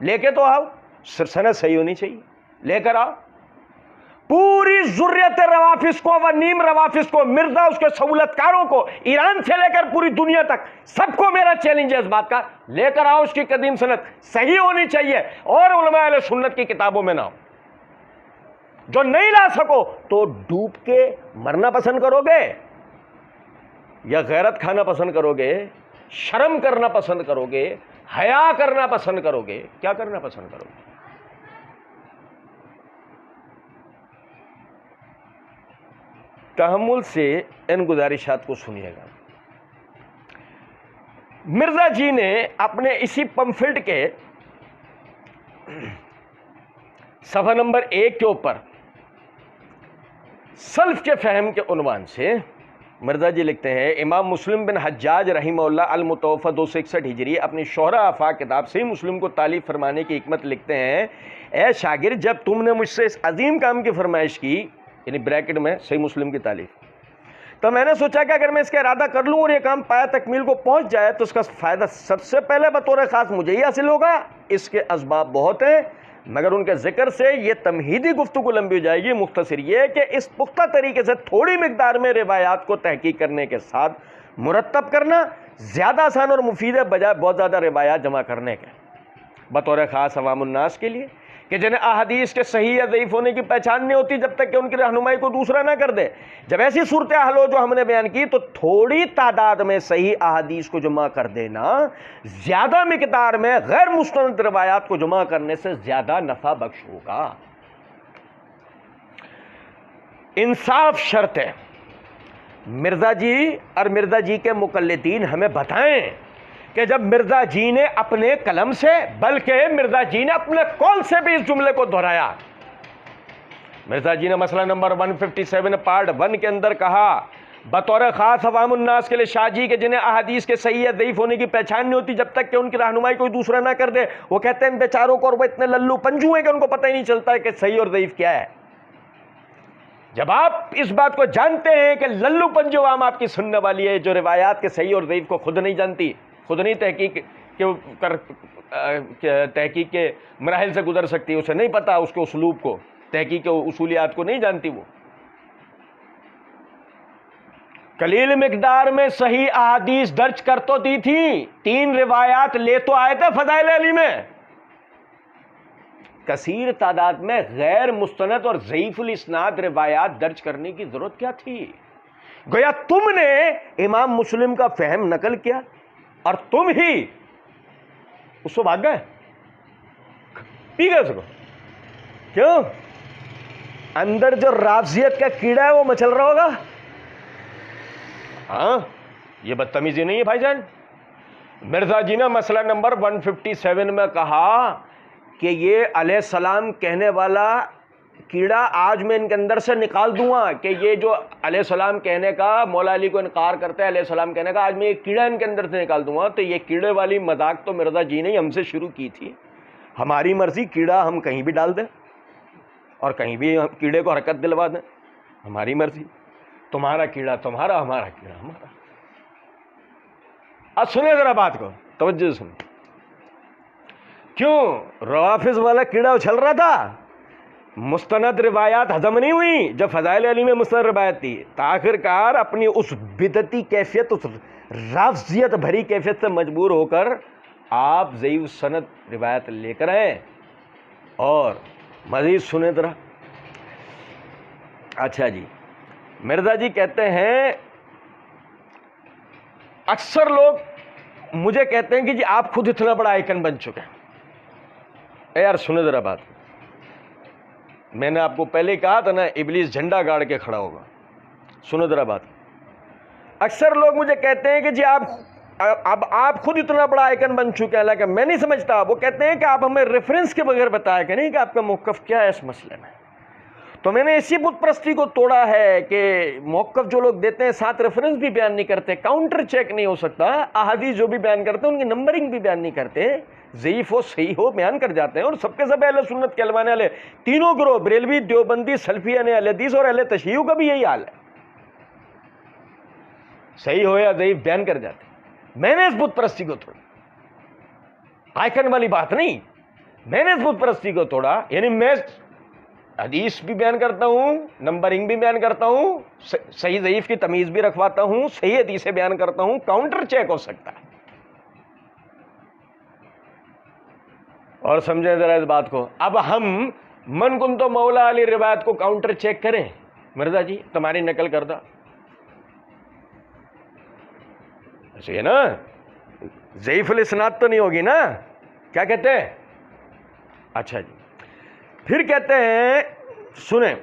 لے کے تو آؤ، سند صحیح ہونی چاہیے، لے کر آؤ۔ پوری ذریت روافظ کو و نیم روافظ کو، مرزا اس کے سہولت کاروں کو، ایران سے لے کر پوری دنیا تک سب کو میرا چیلنج ہے اس بات کا، لے کر آؤ اس کی قدیم سند، صحیح ہونی چاہیے، اور علماء اہل سنت کی کتابوں میں نہ ہو۔ جو نہیں لا سکو تو ڈوب کے مرنا پسند کرو گے یا غیرت کھانا پسند کرو گے، شرم کرنا پسند کرو گے، حیا کرنا پسند کرو گے، کیا کرنا پسند کرو گے؟ تحمل سے ان گزارشات کو سنیے گا۔ مرزا جی نے اپنے اسی پمفلٹ کے صفحہ نمبر 1 کے اوپر سلف کے فہم کے عنوان سے مرزا جی لکھتے ہیں، امام مسلم بن حجاج رحمہ اللہ المتوفی 261 ہجری اپنی شہرہ آفاق کتاب صحیح مسلم کو تالیف فرمانے کی حکمت لکھتے ہیں، اے شاگرد جب تم نے مجھ سے اس عظیم کام کی فرمائش کی، یعنی بریکٹ میں صحیح مسلم کی تالیف، تو میں نے سوچا کہ اگر میں اس کا ارادہ کر لوں اور یہ کام پایا تکمیل کو پہنچ جائے تو اس کا فائدہ سب سے پہلے بطور خاص مجھے ہی حاصل ہوگا۔ اس کے اسباب بہت ہیں مگر ان کے ذکر سے یہ تمہیدی گفتگو لمبی ہو جائے گی۔ مختصر یہ کہ اس پختہ طریقے سے تھوڑی مقدار میں روایات کو تحقیق کرنے کے ساتھ مرتب کرنا زیادہ آسان اور مفید ہے بجائے بہت زیادہ روایات جمع کرنے کے، بطور خاص عوام الناس کے لیے کہ جنہیں احادیث کے صحیح یا ضعیف ہونے کی پہچان نہیں ہوتی جب تک کہ ان کی رہنمائی کو دوسرا نہ کر دے۔ جب ایسی صورتحال ہو جو ہم نے بیان کی تو تھوڑی تعداد میں صحیح احادیث کو جمع کر دینا زیادہ مقدار میں غیر مستند روایات کو جمع کرنے سے زیادہ نفع بخش ہوگا۔ انصاف شرط ہے۔ مرزا جی اور مرزا جی کے مقلدین ہمیں بتائیں کہ جب مرزا جی نے اپنے قلم سے بلکہ مرزا جی نے اپنے قول سے بھی اس جملے کو دہرایا۔ مرزا جی نے مسئلہ نمبر 157 پارٹ 1 کے اندر کہا بطور خاص عوام الناس کے لیے شاہ جی کے جنہیں احادیث کے صحیح یا ضعیف ہونے کی پہچان نہیں ہوتی جب تک کہ ان کی رہنمائی کوئی دوسرا نہ کر دے، وہ کہتے ہیں بیچاروں کو، اور وہ اتنے للو پنجو ہیں کہ ان کو پتہ ہی نہیں چلتا ہے کہ صحیح اور ضعیف کیا ہے۔ جب آپ اس بات کو جانتے ہیں کہ للو پنجو عوام آپ کی سننے والی ہے جو روایات کے صحیح اور ضعیف کو خود نہیں جانتی، خود نہیں تحقیق کے مراحل سے گزر سکتی، اسے نہیں پتا اس کے اسلوب کو، تحقیق کے اصولیات کو نہیں جانتی، وہ قلیل مقدار میں صحیح احادیث درج کر تو دی تھی، 3 روایات لے تو آئے تھے فضائل علی میں، کثیر تعداد میں غیر مستند اور ضعیف الاسناد روایات درج کرنے کی ضرورت کیا تھی؟ گویا تم نے امام مسلم کا فہم نقل کیا اور تم ہی اس کو بھاگ گئے، پی گئے اس کو، کیوں؟ اندر جو رافضیت کا کیڑا ہے وہ مچل رہا ہوگا۔ ہاں، یہ بدتمیزی نہیں ہے بھائی جان۔ مرزا جی نے مسئلہ نمبر 157 میں کہا کہ یہ علیہ السلام کہنے والا کیڑا آج میں ان کے اندر سے نکال دوں گا، کہ یہ جو علیہ السلام کہنے کا مولا علی کو انکار کرتا ہے علیہ السلام کہنے کا، آج میں یہ کیڑا ان کے اندر سے نکال دوں گا۔ تو یہ کیڑے والی مذاق تو مرزا جی نے ہم سے شروع کی تھی، ہماری مرضی کیڑا ہم کہیں بھی ڈال دیں اور کہیں بھی کیڑے کو حرکت دلوا دیں، ہماری مرضی، تمہارا کیڑا تمہارا، ہمارا کیڑا ہمارا۔ اب سنیں ذرا بات کو توجہ سے سنیں، کیوں روافظ والا کیڑا اچھل رہا تھا؟ مستند روایات ہضم نہیں ہوئی جب فضائل علی میں مستند روایت تھی، آخر کار اپنی اس بدعتی کیفیت، اس رافضیت بھری کیفیت سے مجبور ہو کر آپ ضعیف سند روایت لے کر آئے۔ اور مزید سنیں ذرا، اچھا جی، مرزا جی کہتے ہیں اکثر لوگ مجھے کہتے ہیں کہ جی آپ خود اتنا بڑا آئیکن بن چکے ہیں۔ اے یار سنیں ذرا بات، میں نے آپ کو پہلے کہا تھا نا ابلیس جھنڈا گاڑ کے کھڑا ہوگا، سنو ذرا بات۔ اکثر لوگ مجھے کہتے ہیں کہ جی اب آپ خود اتنا بڑا آئیکن بن چکے ہیں، حالانکہ میں نہیں سمجھتا۔ وہ کہتے ہیں کہ آپ ہمیں ریفرنس کے بغیر بتایا کہ نہیں کہ آپ کا موقف کیا ہے اس مسئلے میں۔ تو میں نے اسی بت پرستی کو توڑا ہے کہ موقف جو لوگ دیتے ہیں ساتھ ریفرنس بھی بیان نہیں کرتے, کاؤنٹر چیک نہیں ہو سکتا, احادیث جو بھی بیان کرتے ہیں ان کی نمبرنگ بھی بیان نہیں کرتے, ضعیف ہو صحیح ہو بیان کر جاتے ہیں, اور سب کے سب اہل سنت کے علمانے والے تینوں گروہ بریلوی, دیوبندی, سلفی, اہل حدیث اور اہل تشیع کا بھی یہی حال ہے, صحیح ہو یا ضعیف بیان کر جاتے ہیں. میں نے اس بت پرستی کو توڑا, آئیکن والی بات نہیں, میں نے اس بت پرستی کو توڑا. یعنی میں حدیث بھی بیان کرتا ہوں, نمبرنگ بھی بیان کرتا ہوں, صحیح ضعیف کی تمیز بھی رکھواتا ہوں, صحیح حدیثیں بیان کرتا ہوں, کاؤنٹر چیک ہو سکتا ہے. اور سمجھیں ذرا اس بات کو. اب ہم من کن تو مولا علی روایت کو کاؤنٹر چیک کریں, مرزا جی تمہاری نقل کردہ ایسے ہے نا, ضعیف الاسناد تو نہیں ہوگی نا, کیا کہتے ہیں؟ اچھا جی, پھر کہتے ہیں سنیں,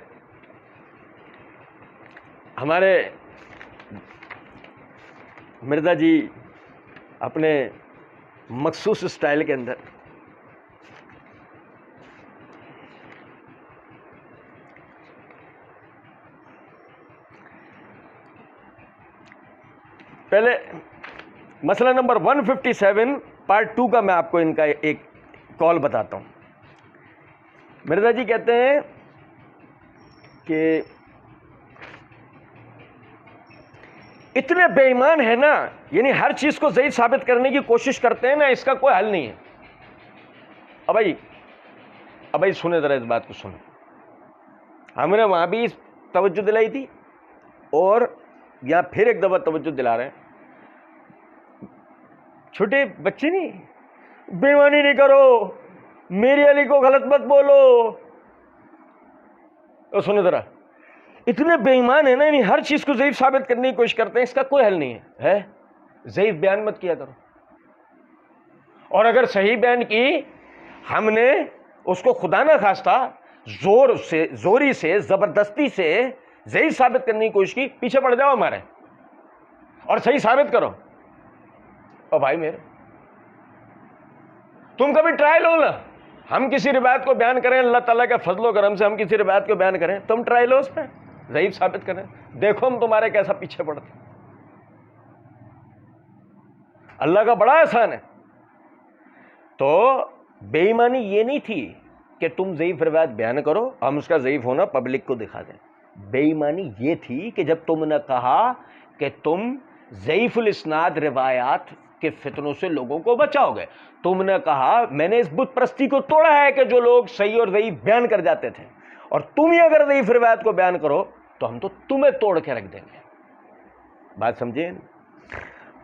ہمارے مرزا جی اپنے مخصوص اسٹائل کے اندر پہلے مسئلہ نمبر 157 پارٹ 2 کا میں آپ کو ان کا ایک کال بتاتا ہوں. مرزا جی کہتے ہیں کہ اتنے بے ایمان ہے نا, یعنی ہر چیز کو ضعیف ثابت کرنے کی کوشش کرتے ہیں نا, اس کا کوئی حل نہیں ہے. اب بھائی سنیں ذرا اس بات کو سنیں. ہم نے وہاں بھی توجہ دلائی تھی اور یہاں پھر ایک دفعہ توجہ دلا رہے ہیں. چھوٹے بچے نہیں, بے ایمانی نہیں کرو, میری علی کو غلط مت بولو. اور سنو ذرا, اتنے بے ایمان ہے نا, یعنی ہر چیز کو ضعیف ثابت کرنے کی کوشش کرتے ہیں, اس کا کوئی حل نہیں ہے. ضعیف بیان مت کیا کرو, اور اگر صحیح بیان کی ہم نے اس کو خدا نہ خواستہ زوری سے زبردستی سے ضعیف ثابت کرنے کی کوشش کی, پیچھے پڑ جاؤ ہمارے اور صحیح ثابت کرو. اور بھائی میرے تم کبھی ٹرائل ہو نا, ہم کسی روایت کو بیان کریں, اللہ تعالیٰ کے فضل و کرم سے ہم کسی روایت کو بیان کریں, تم ٹرائل ہو اس پہ ضعیف ثابت کریں, دیکھو ہم تمہارے کیسا پیچھے پڑتے. اللہ کا بڑا احسان ہے. تو بے ایمانی یہ نہیں تھی کہ تم ضعیف روایت بیان کرو, ہم اس کا ضعیف ہونا پبلک کو دکھا دیں. بے ایمانی یہ تھی کہ جب تم نے کہا کہ تم ضعیف الاسناد روایات کے فتنوں سے لوگوں کو بچاؤ گے, تم نے کہا میں نے اس بت پرستی کو توڑا ہے کہ جو لوگ صحیح اور ضعیف بیان کر جاتے تھے, اور تم ہی اگر ضعیف روایت کو بیان کرو تو ہم تو تمہیں توڑ کے رکھ دیں گے. بات سمجھے؟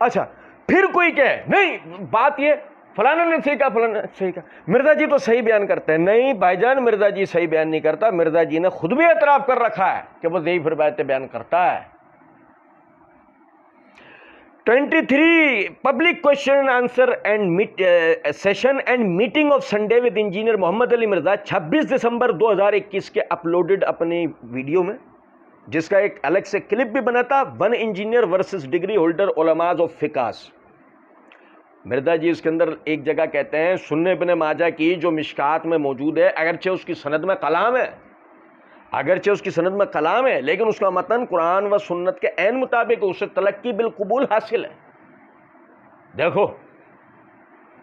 اچھا, پھر کوئی کہے نہیں بات یہ فلانا نے صحیح کہا, فلانا نے صحیح کہا, مرزا جی تو صحیح بیان کرتے ہیں. نہیں بھائی جان, مرزا جی صحیح بیان نہیں کرتا, مرزا جی نے خود بھی اعتراف کر رکھا ہے کہ وہ ضعیف روایتیں بیان کرتا ہے. 23 public question and answer and session and meeting of Sunday with engineer Muhammad Ali Mirza 26 دسمبر 2021 کے اپلوڈڈ اپنی ویڈیو میں, جس کا ایک الگ سے کلپ بھی بنا تھا, 1 انجینئر ورسز ڈگری ہولڈر علماء آف فقاس. مرزا جی اس کے اندر ایک جگہ کہتے ہیں سنن ابن ماجہ کی جو مشکات میں موجود ہے, اگرچہ اس کی سند میں کلام ہے, لیکن اس کا متن قرآن و سنت کے عین مطابق اسے تلقی بالقبول حاصل ہے. دیکھو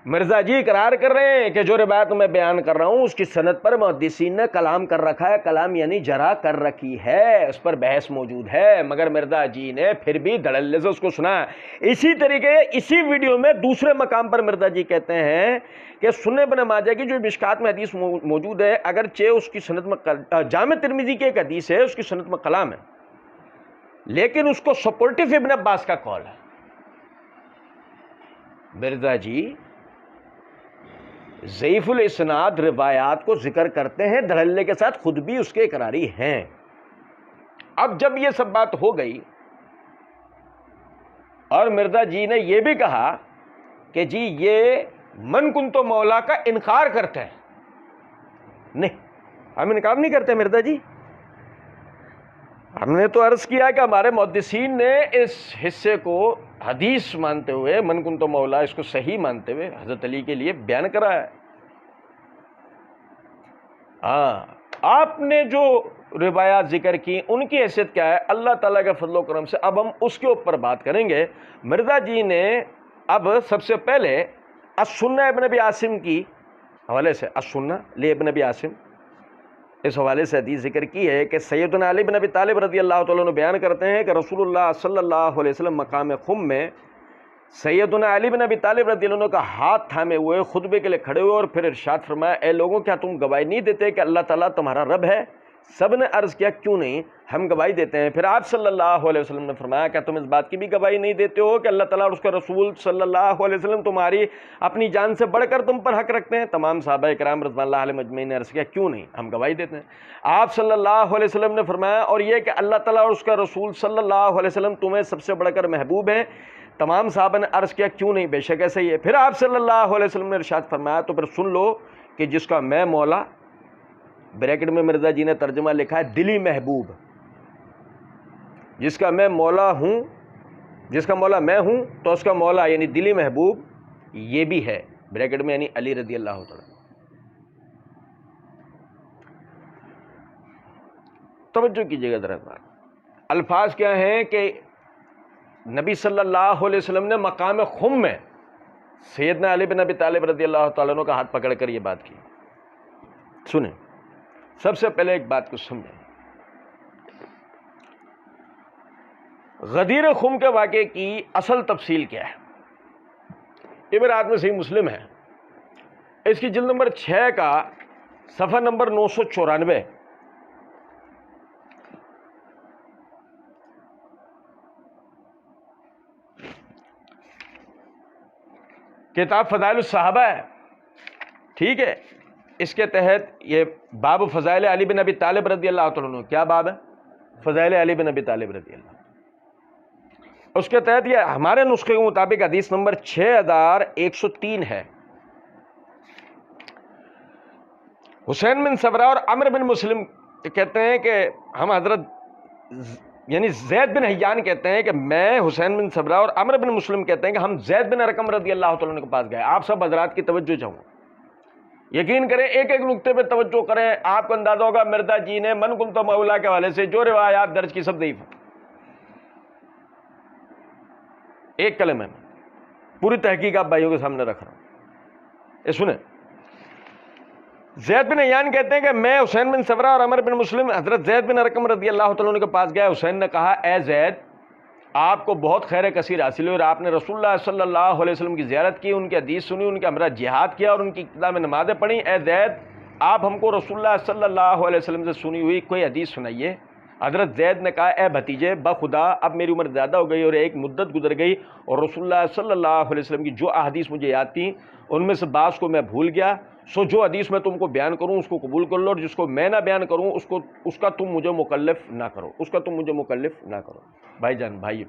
مرزا جی اقرار کر رہے ہیں کہ جو روایت میں بیان کر رہا ہوں اس کی سند پر محدثین نے کلام کر رکھا ہے, کلام یعنی جرح کر رکھی ہے, اس پر بحث موجود ہے, مگر مرزا جی نے پھر بھی دھڑلے سے اس کو سنا. اسی طریقے اسی ویڈیو میں دوسرے مقام پر مرزا جی کہتے ہیں کہ سنن ابن ماجہ کی جو مشکات میں حدیث موجود ہے, اگرچہ اس کی سند میں جامع ترمذی کی ایک حدیث ہے, اس کی سند میں کلام ہے, لیکن اس کو سپورٹیو ابن عباس کا قول ہے. مرزا جی ضعیف الاسناد روایات کو ذکر کرتے ہیں دھڑلے کے ساتھ, خود بھی اس کے اقراری ہیں. اب جب یہ سب بات ہو گئی اور مرزا جی نے یہ بھی کہا کہ جی یہ من کنتو مولا کا انکار کرتے ہیں, نہیں ہم انکار نہیں کرتے مرزا جی, ہم نے تو عرض کیا کہ ہمارے محدثین نے اس حصے کو حدیث مانتے ہوئے, من کنتو مولا اس کو صحیح مانتے ہوئے حضرت علی کے لیے بیان کرا ہے. ہاں, آپ نے جو روایات ذکر کی، ان کی حیثیت کیا ہے اللہ تعالیٰ کے فضل و کرم سے اب ہم اس کے اوپر بات کریں گے۔ مرزا جی نے اب سب سے پہلے السنہ ابن ابی عاصم کی حوالے سے، السنہ لابن ابی عاصم، اس حوالے سے حدیث ذکر کی ہے کہ سیدنا علی بن ابی طالب رضی اللہ تعالیٰ عنہ بیان کرتے ہیں کہ رسول اللہ صلی اللہ علیہ وسلم مقام خم میں سیدنا علی بن ابی طالب رضی اللہ عنہ کا ہاتھ تھامے ہوئے خطبے کے لیے کھڑے ہوئے اور پھر ارشاد فرمایا، اے لوگوں کیا تم گواہی نہیں دیتے کہ اللہ تعالیٰ تمہارا رب ہے؟ سب نے عرض کیا کیوں نہیں، ہم گواہی دیتے ہیں۔ پھر آپ صلی اللہ علیہ وسلم نے فرمایا، کیا تم اس بات کی بھی گواہی نہیں دیتے ہو کہ اللہ تعالیٰ اور اس کا رسول صلی اللہ علیہ وسلم تمہاری اپنی جان سے بڑھ کر تم پر حق رکھتے ہیں؟ تمام صحابہ کرام رضوان اللہ علیہم اجمعین نے عرض کیا کیوں نہیں، ہم گواہی دیتے ہیں۔ آپ صلی اللہ علیہ وسلم نے فرمایا، اور یہ کہ اللہ تعالیٰ اور اس کا رسول صلی اللہ علیہ وسلم تمہیں سب سے بڑھ کر محبوب ہیں؟ تمام صحابہ نے عرض کیا کیوں نہیں، بے شک ایسا ہی ہے۔ پھر آپ صلی اللہ علیہ وسلم نے ارشاد فرمایا، تو پھر سن لو کہ جس کا میں مولا، بریکٹ میں مرزا جی نے ترجمہ لکھا ہے دلی محبوب، جس کا میں مولا ہوں، جس کا مولا میں ہوں تو اس کا مولا یعنی دلی محبوب یہ بھی ہے، بریکٹ میں یعنی علی رضی اللہ تعالیٰ۔ توجہ کیجیے گا ذرا، الفاظ کیا ہیں کہ نبی صلی اللہ علیہ وسلم نے مقام خم میں سیدنا علی بن ابی طالب رضی اللہ تعالیٰ عنہ کا ہاتھ پکڑ کر یہ بات کی۔ سنیں، سب سے پہلے ایک بات کو سمجھیں، غدیر خم کے واقعے کی اصل تفصیل کیا ہے؟ ابراہیم میں صحیح مسلم ہے، اس کی جلد نمبر 6 کا صفحہ نمبر 994۔ کتاب فضائل الصحابہ ہے، ٹھیک ہے، اس کے تحت یہ باب فضائل علی بن ابی طالب رضی اللہ عنہ، کیا باب ہے؟ فضائل علی بن ابی طالب رضی اللہ، اس کے تحت یہ ہمارے نسخے کے مطابق حدیث نمبر 6103 ہے۔ حسین بن صبرہ اور عمر بن مسلم کہتے ہیں کہ ہم حضرت یعنی زید بن حیان کہتے ہیں کہ میں حسین بن صبرہ اور عمر بن مسلم کہتے ہیں کہ ہم زید بن ارقم رضی اللہ تعالیٰ عنہ کے پاس گئے۔ آپ سب حضرات کی توجہ چاہوں، یقین کریں ایک ایک نقطے پہ توجہ کریں، آپ کو اندازہ ہوگا مرزا جی نے من کنت مولا کے حوالے سے جو روایات درج کی سب ضعیف ہیں۔ ایک کلمہ میں پوری تحقیق آپ بھائیوں کے سامنے رکھ رہا ہوں، یہ سنیں۔ زید بن حیان کہتے ہیں کہ میں حسین بن صبرہ اور عمر بن مسلم حضرت زید بن ارقم رضی اللہ تعالیٰ عنہ کے پاس گیا۔ حسین نے کہا، اے زید، آپ کو بہت خیر کثیر حاصل ہوئی اور آپ نے رسول اللہ صلی اللہ علیہ وسلم کی زیارت کی، ان کی حدیث سنی، ان کے ہمراہ جہاد کیا اور ان کی ابتدا میں نمازیں پڑھی۔ اے زید، آپ ہم کو رسول اللہ صلی اللہ علیہ وسلم سے سنی ہوئی کوئی حدیث سنائیے۔ حضرت زید نے کہا، اے بھتیجے، بخدا اب میری عمر زیادہ ہو گئی اور ایک مدت گزر گئی اور رسول اللہ صلی اللہ علیہ وسلم کی جو احادیث مجھے یاد تھیں ان میں سے بعض کو میں بھول گیا، سو جو حدیث میں تم کو بیان کروں اس کو قبول کر لو، اور جس کو میں نہ بیان کروں اس کا تم مجھے مکلف نہ کرو، اس کا تم مجھے مکلف نہ کرو۔ بھائی جان، بھائی،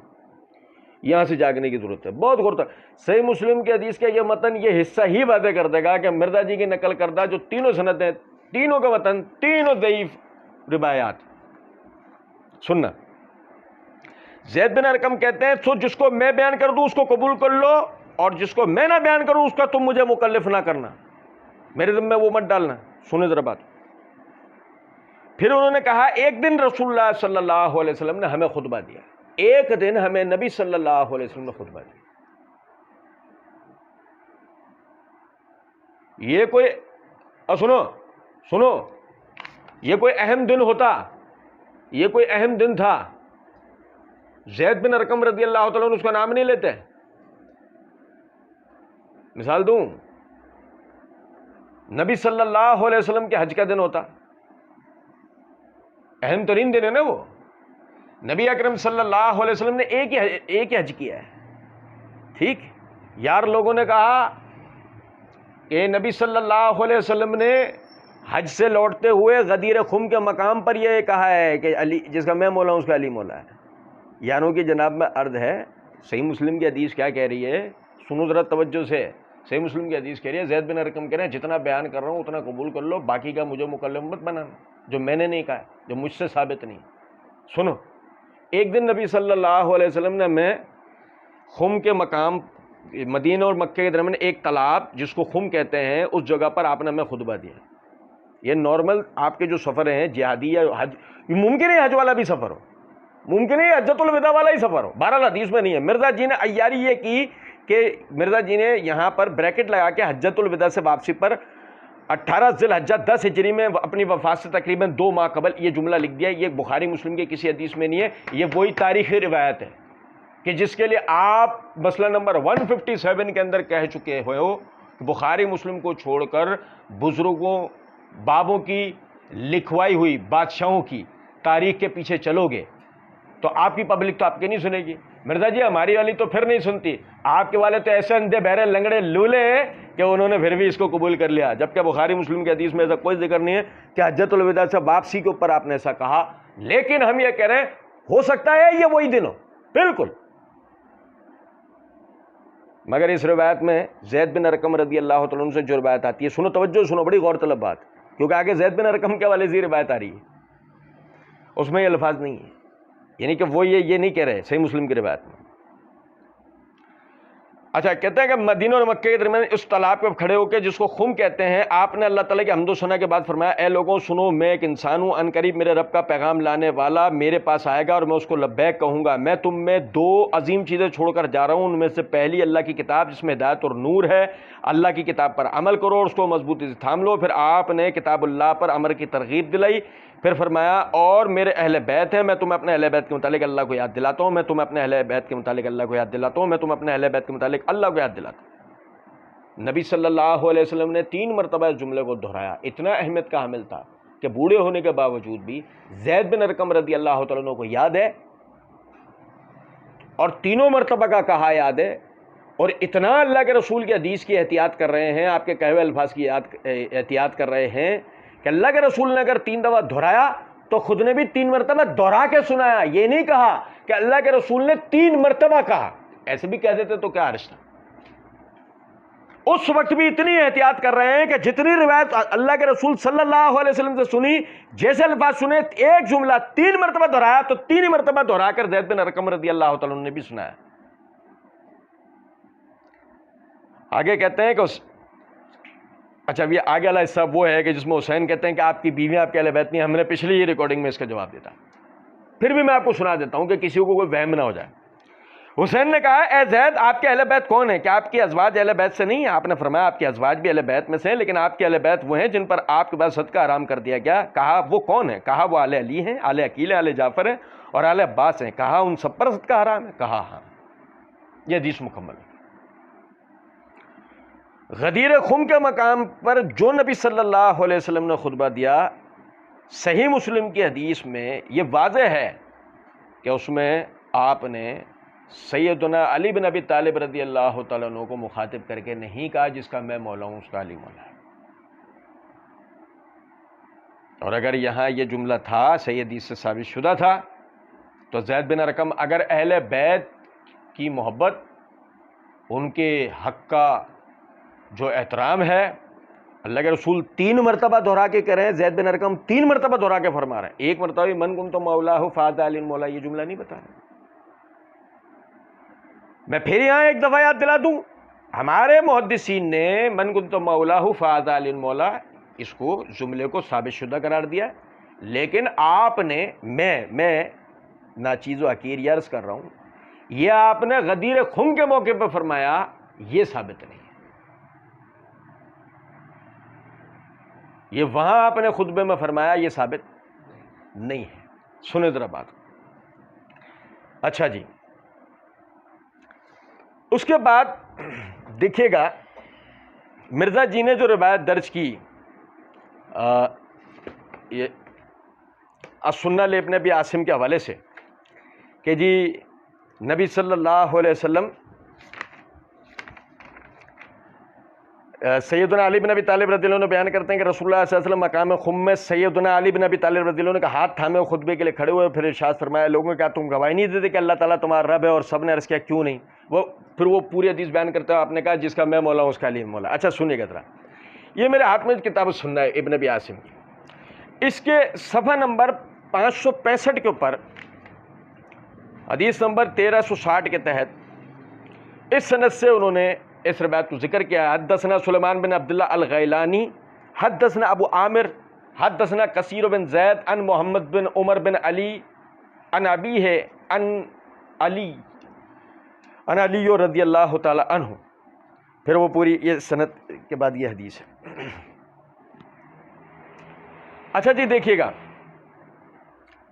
یہاں سے جاگنے کی ضرورت ہے، بہت غور تک۔ صحیح مسلم کی حدیث کا یہ متن یہ حصہ ہی واضح کر دے گا کہ مرزا جی کی نقل کردہ جو تینوں سندیں، تینوں کا متن، تینوں ضعیف روایات۔ سننا، زید بن ارقم کہتے ہیں، سو جس کو میں بیان کر دوں اس کو قبول کر لو، اور جس کو میں نہ بیان کروں اس کا تم مجھے مکلف نہ کرنا، میرے ذمہ وہ مت ڈالنا۔ سنیں ذرا بات۔ پھر انہوں نے کہا، ایک دن رسول اللہ صلی اللہ علیہ وسلم نے ہمیں خطبہ دیا، ایک دن ہمیں نبی صلی اللہ علیہ وسلم نے خطبہ دیا۔ یہ کوئی سنو یہ کوئی اہم دن ہوتا، یہ کوئی اہم دن تھا، زید بن ارقم رضی اللہ تعالیٰ عنہ اس کا نام نہیں لیتے۔ مثال دوں، نبی صلی اللہ علیہ وسلم کے حج کا دن ہوتا، اہم ترین دن ہے نا وہ۔ نبی اکرم صلی اللہ علیہ وسلم نے ایک ہی حج کیا ہے، ٹھیک؟ یار لوگوں نے کہا کہ نبی صلی اللہ علیہ وسلم نے حج سے لوٹتے ہوئے غدیر خم کے مقام پر یہ کہا ہے کہ علی جس کا میں مولا ہوں اس کا علی مولا ہے۔ یاروں کی جناب میں عرض ہے، صحیح مسلم کی حدیث کیا کہہ رہی ہے؟ سنو ذرا توجہ سے۔ صحیح مسلم کی حدیث کہہ رہی ہے، زید بن ارقم کہہ رہے ہیں جتنا بیان کر رہا ہوں اتنا قبول کر لو، باقی کا مجھے مکلف مت بنانا، جو میں نے نہیں کہا، جو مجھ سے ثابت نہیں۔ سنو، ایک دن نبی صلی اللہ علیہ وسلم نے ہمیں خم کے مقام، مدینہ اور مکہ کے درمیان ایک تالاب جس کو خم کہتے ہیں، اس جگہ پر آپ نے ہمیں خطبہ دیا۔ یہ نارمل آپ کے جو سفر ہیں جہادی یا حج، ممکن ہے حج والا بھی سفر ہو، ممکن ہے حجۃ الوداع والا ہی سفر ہو، بہرحال حدیث میں نہیں ہے۔ مرزا جی نے عیاری یہ کی کہ مرزا جی نے یہاں پر بریکٹ لگا کے حجۃ الوداع سے واپسی پر 18 ذی الحجہ 10 ہجری میں اپنی وفات سے تقریباً 2 ماہ قبل یہ جملہ لکھ دیا۔ یہ بخاری مسلم کے کسی حدیث میں نہیں ہے، یہ وہی تاریخی روایت ہے کہ جس کے لیے آپ مسئلہ نمبر 157 کے اندر کہہ چکے ہو کہ بخاری مسلم کو چھوڑ کر بزرگوں بابوں کی لکھوائی ہوئی بادشاہوں کی تاریخ کے پیچھے چلو گے تو آپ کی پبلک تو آپ کے نہیں سنے گی۔ مرزا جی ہماری والی تو پھر نہیں سنتی، آپ کے والے تو ایسے اندھے بہرے لنگڑے لولے ہیں کہ انہوں نے پھر بھی اس کو قبول کر لیا، جبکہ بخاری مسلم کے حدیث میں ایسا کوئی ذکر نہیں ہے کہ حجۃ الوداع سے واپسی کے اوپر آپ نے ایسا کہا۔ لیکن ہم یہ کہہ رہے ہیں ہو سکتا ہے یہ وہی دن ہو، بالکل۔ مگر اس روایت میں زید بن ارقم رضی اللہ تعالیٰ عنہ سے جو روایت آتی ہے، سنو توجہ سنو، بڑی غور طلب بات، کیونکہ آگے زید بن ارقم کے حوالے سے روایت آ رہی ہے، اس میں یہ الفاظ نہیں ہے، یعنی کہ وہ یہ نہیں کہہ رہے صحیح مسلم کی روایت میں۔ اچھا، کہتے ہیں کہ مدینہ اور مکہ کے درمیان اس تالاب پہ کھڑے ہو کے جس کو خم کہتے ہیں، آپ نے اللہ تعالیٰ کی حمد و ثنا کے بعد فرمایا اے لوگوں سنو، میں ایک انسان ہوں، عنقریب میرے رب کا پیغام لانے والا میرے پاس آئے گا اور میں اس کو لبیک کہوں گا۔ میں تم میں 2 عظیم چیزیں چھوڑ کر جا رہا ہوں، ان میں سے پہلی اللہ کی کتاب جس میں ہدایت اور نور ہے، اللہ کی کتاب پر عمل کرو اور اس کو مضبوطی سے تھام لو۔ پھر آپ نے کتاب اللہ پر امر کی ترغیب دلائی، پھر فرمایا اور میرے اہل بیت ہیں، میں تمہیں اپنے اہل بیت کے متعلق اللہ کو یاد دلاتا ہوں، میں تمہیں اپنے اہل بیت کے متعلق اللہ کو یاد دلاتا ہوں، میں تمہیں اپنے اہل بیت کے متعلق اللہ کو یاد دلاتا ہوں۔ نبی صلی اللہ علیہ وسلم نے 3 مرتبہ اس جملے کو دہرایا، اتنا اہمیت کا حامل تھا کہ بوڑھے ہونے کے باوجود بھی زید بن ارقم رضی اللہ تعالیٰ عنہ کو یاد ہے، اور 3 مرتبہ کا کہا یاد ہے، اور اتنا اللہ کے رسول کی حدیث کی احتیاط کر رہے ہیں، آپ کے کہے ہوئے الفاظ کی احتیاط کر رہے ہیں کہ اللہ کے رسول نے اگر 3 دفعہ دہرایا تو خود نے بھی 3 مرتبہ دہرا کے سنایا، یہ نہیں کہا کہ اللہ کے رسول نے 3 مرتبہ کہا، ایسے بھی کہہ دیتے تو کیا حرج تھا۔ اس وقت بھی اتنی احتیاط کر رہے ہیں کہ جتنی روایت اللہ کے رسول صلی اللہ علیہ وسلم سے سنی، جیسے الفاظ سنے، ایک جملہ 3 مرتبہ دہرایا تو 3 مرتبہ دہرا کر زید بن ارقم رضی اللہ تعالیٰ عنہ نے بھی سنایا۔ آگے کہتے ہیں کہ اچھا یہ آگے والا حصہ وہ ہے کہ جس میں حسین کہتے ہیں کہ آپ کی بیویاں آپ کے اہل بیت نہیں، ہم نے پچھلی یہ ریکارڈنگ میں اس کا جواب دیتا، پھر بھی میں آپ کو سنا دیتا ہوں کہ کسی کو کوئی وہم نہ ہو جائے۔ حسین نے کہا اے زید آپ کے اہل بیت کون ہیں؟ کیا آپ کی ازواج اہل بیت سے نہیں ہیں؟ آپ نے فرمایا آپ کی ازواج بھی اہل بیت میں سے ہیں، لیکن آپ کے اہل بیت وہ ہیں جن پر آپ کے بعد صدقہ حرام کر دیا گیا۔ کہا وہ کون ہیں؟ کہا وہ آل علی ہیں، آل عقیل ہیں، آل جعفر ہیں اور آل عباس ہیں۔ کہا ان سب پر صدقہ حرام ہے؟ کہا ہاں۔ یہ حدیث مکمل ہے۔ غدیر خم کے مقام پر جو نبی صلی اللہ علیہ وسلم نے خطبہ دیا، صحیح مسلم کی حدیث میں یہ واضح ہے کہ اس میں آپ نے سیدنا علی بن ابی طالب رضی اللہ تعالیٰ عنہ کو مخاطب کر کے نہیں کہا جس کا میں مولا ہوں اس کا علی مولا ہے۔ اور اگر یہاں یہ جملہ تھا صحیح حدیث سے ثابت شدہ تھا تو زید بن ارقم اگر اہل بیت کی محبت، ان کے حق کا جو احترام ہے، اللہ کے رسول 3 مرتبہ دہرا کے کہہ رہے ہیں، زید بن ارقم 3 مرتبہ دہرا کے فرما رہے ہیں، ایک مرتبہ من کنت مولاہ فہذا علی مولا یہ جملہ نہیں بتا رہے۔ میں پھر یہاں ایک دفعہ یاد دلا دوں، ہمارے محدثین نے من کنت مولاہ فہذا علی مولا اس کو جملے کو ثابت شدہ قرار دیا، لیکن آپ نے میں ناچیز و حقیر عرض کر رہا ہوں، یہ آپ نے غدیر خم کے موقع پہ فرمایا، یہ ثابت نہیں ہے۔ یہ وہاں آپ نے خطبے میں فرمایا، یہ ثابت نہیں ہے۔ سنیں ذرا بات۔ اچھا جی، اس کے بعد دیکھیے گا مرزا جی نے جو روایت درج کی یہ السنہ لابن ابی عاصم کے حوالے سے کہ جی نبی صلی اللہ علیہ وسلم سیدنا علی بن ابی طالب رضی اللہ عنہ بیان کرتے ہیں کہ رسول اللہ صلی اللہ علیہ وسلم مقام خم میں سیدنا علی بن ابی طالب رضی اللہ عنہ کا ہاتھ تھامے ہوئے خطبے کے لیے کھڑے ہوئے، پھر ارشاد فرمایا لوگوں کیا تم گواہی نہیں دیتے کہ اللہ تعالیٰ تمہارا رب ہے؟ اور سب نے عرض کیا کیوں نہیں؟ پھر وہ پوری حدیث بیان کرتے ہوئے آپ نے کہا جس کا میں مولا ہوں اس کا علی مولا۔ اچھا سنیے گا ذرا، یہ میرے ہاتھ میں کتاب السنہ ہے ابن ابی عاصم کی، اس کے صفحہ نمبر 565 کے اوپر حدیث نمبر 1360 کے تحت اس سند سے انہوں نے اس روایت کو ذکر کیا۔ حدثنا سلیمان بن عبداللہ الغیلانی حدثنا ابو عامر حدثنا کثیر بن زید ان محمد بن عمر بن علی ان ابی ہے ان علی رضی اللہ تعالی عنہ. پھر وہ پوری یہ سند کے بعد یہ حدیث ہے. اچھا جی دیکھیے گا،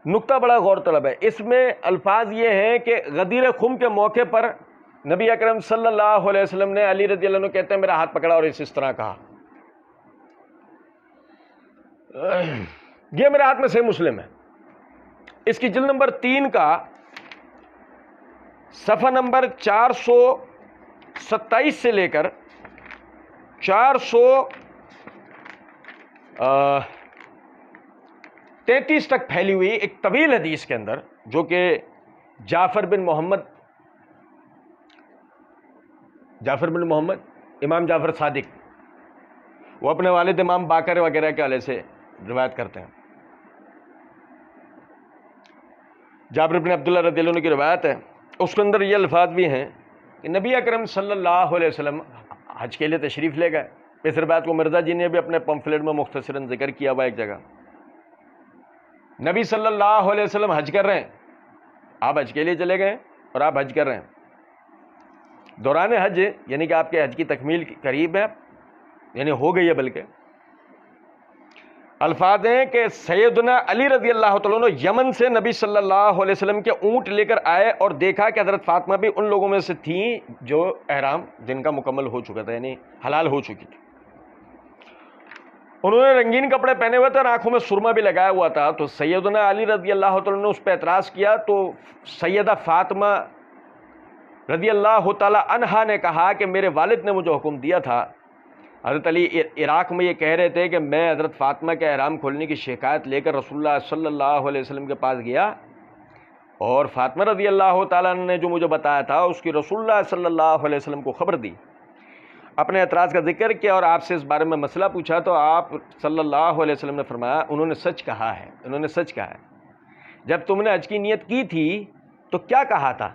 نقطہ بڑا غور طلب ہے. اس میں الفاظ یہ ہیں کہ غدیر خم کے موقع پر نبی اکرم صلی اللہ علیہ وسلم نے، علی رضی اللہ عنہ کہتے ہیں، میرا ہاتھ پکڑا اور اس طرح کہا. یہ میرے ہاتھ میں صحیح مسلم ہے، اس کی جلد نمبر 3 کا صفحہ نمبر 427 سے لے کر 433 تک پھیلی ہوئی ایک طویل حدیث کے اندر، جو کہ جعفر بن محمد امام جعفر صادق، وہ اپنے والد امام باقر وغیرہ کے حوالے سے روایت کرتے ہیں. جابر بن عبداللہ رضی اللہ عنہ کی روایت ہے، اس کے اندر یہ الفاظ بھی ہیں کہ نبی اکرم صلی اللہ علیہ وسلم حج کے لیے تشریف لے گئے. اس روایت کو مرزا جی نے بھی اپنے پمفلیٹ میں مختصراً ذکر کیا ہوا ایک جگہ. نبی صلی اللہ علیہ وسلم حج کر رہے ہیں، آپ حج کے لیے چلے گئے اور آپ حج کر رہے ہیں. دوران حج یعنی کہ آپ کے حج کی تکمیل قریب ہے، یعنی ہو گئی ہے، بلکہ الفاظ ہیں کہ سیدنا علی رضی اللہ تعالیٰ عنہ یمن سے نبی صلی اللہ علیہ وسلم کے اونٹ لے کر آئے اور دیکھا کہ حضرت فاطمہ بھی ان لوگوں میں سے تھیں جو احرام جن کا مکمل ہو چکا تھا، یعنی حلال ہو چکی تھی. انہوں نے رنگین کپڑے پہنے ہوئے تھے اور آنکھوں میں سرما بھی لگایا ہوا تھا. تو سیدنا علی رضی اللہ تعالیٰ نے اس پہ اعتراض کیا، تو سیدہ فاطمہ رضی اللہ تعالی عنہا نے کہا کہ میرے والد نے مجھے حکم دیا تھا. حضرت علی عراق میں یہ کہہ رہے تھے کہ میں حضرت فاطمہ کے احرام کھولنے کی شکایت لے کر رسول اللہ صلی اللہ علیہ وسلم کے پاس گیا، اور فاطمہ رضی اللہ تعالیٰ نے جو مجھے بتایا تھا اس کی رسول اللہ صلی اللہ علیہ وسلم کو خبر دی، اپنے اعتراض کا ذکر کیا اور آپ سے اس بارے میں مسئلہ پوچھا. تو آپ صلی اللہ علیہ وسلم نے فرمایا انہوں نے سچ کہا ہے، انہوں نے سچ کہا ہے. جب تم نے حج کی نیت کی تھی تو کیا کہا تھا؟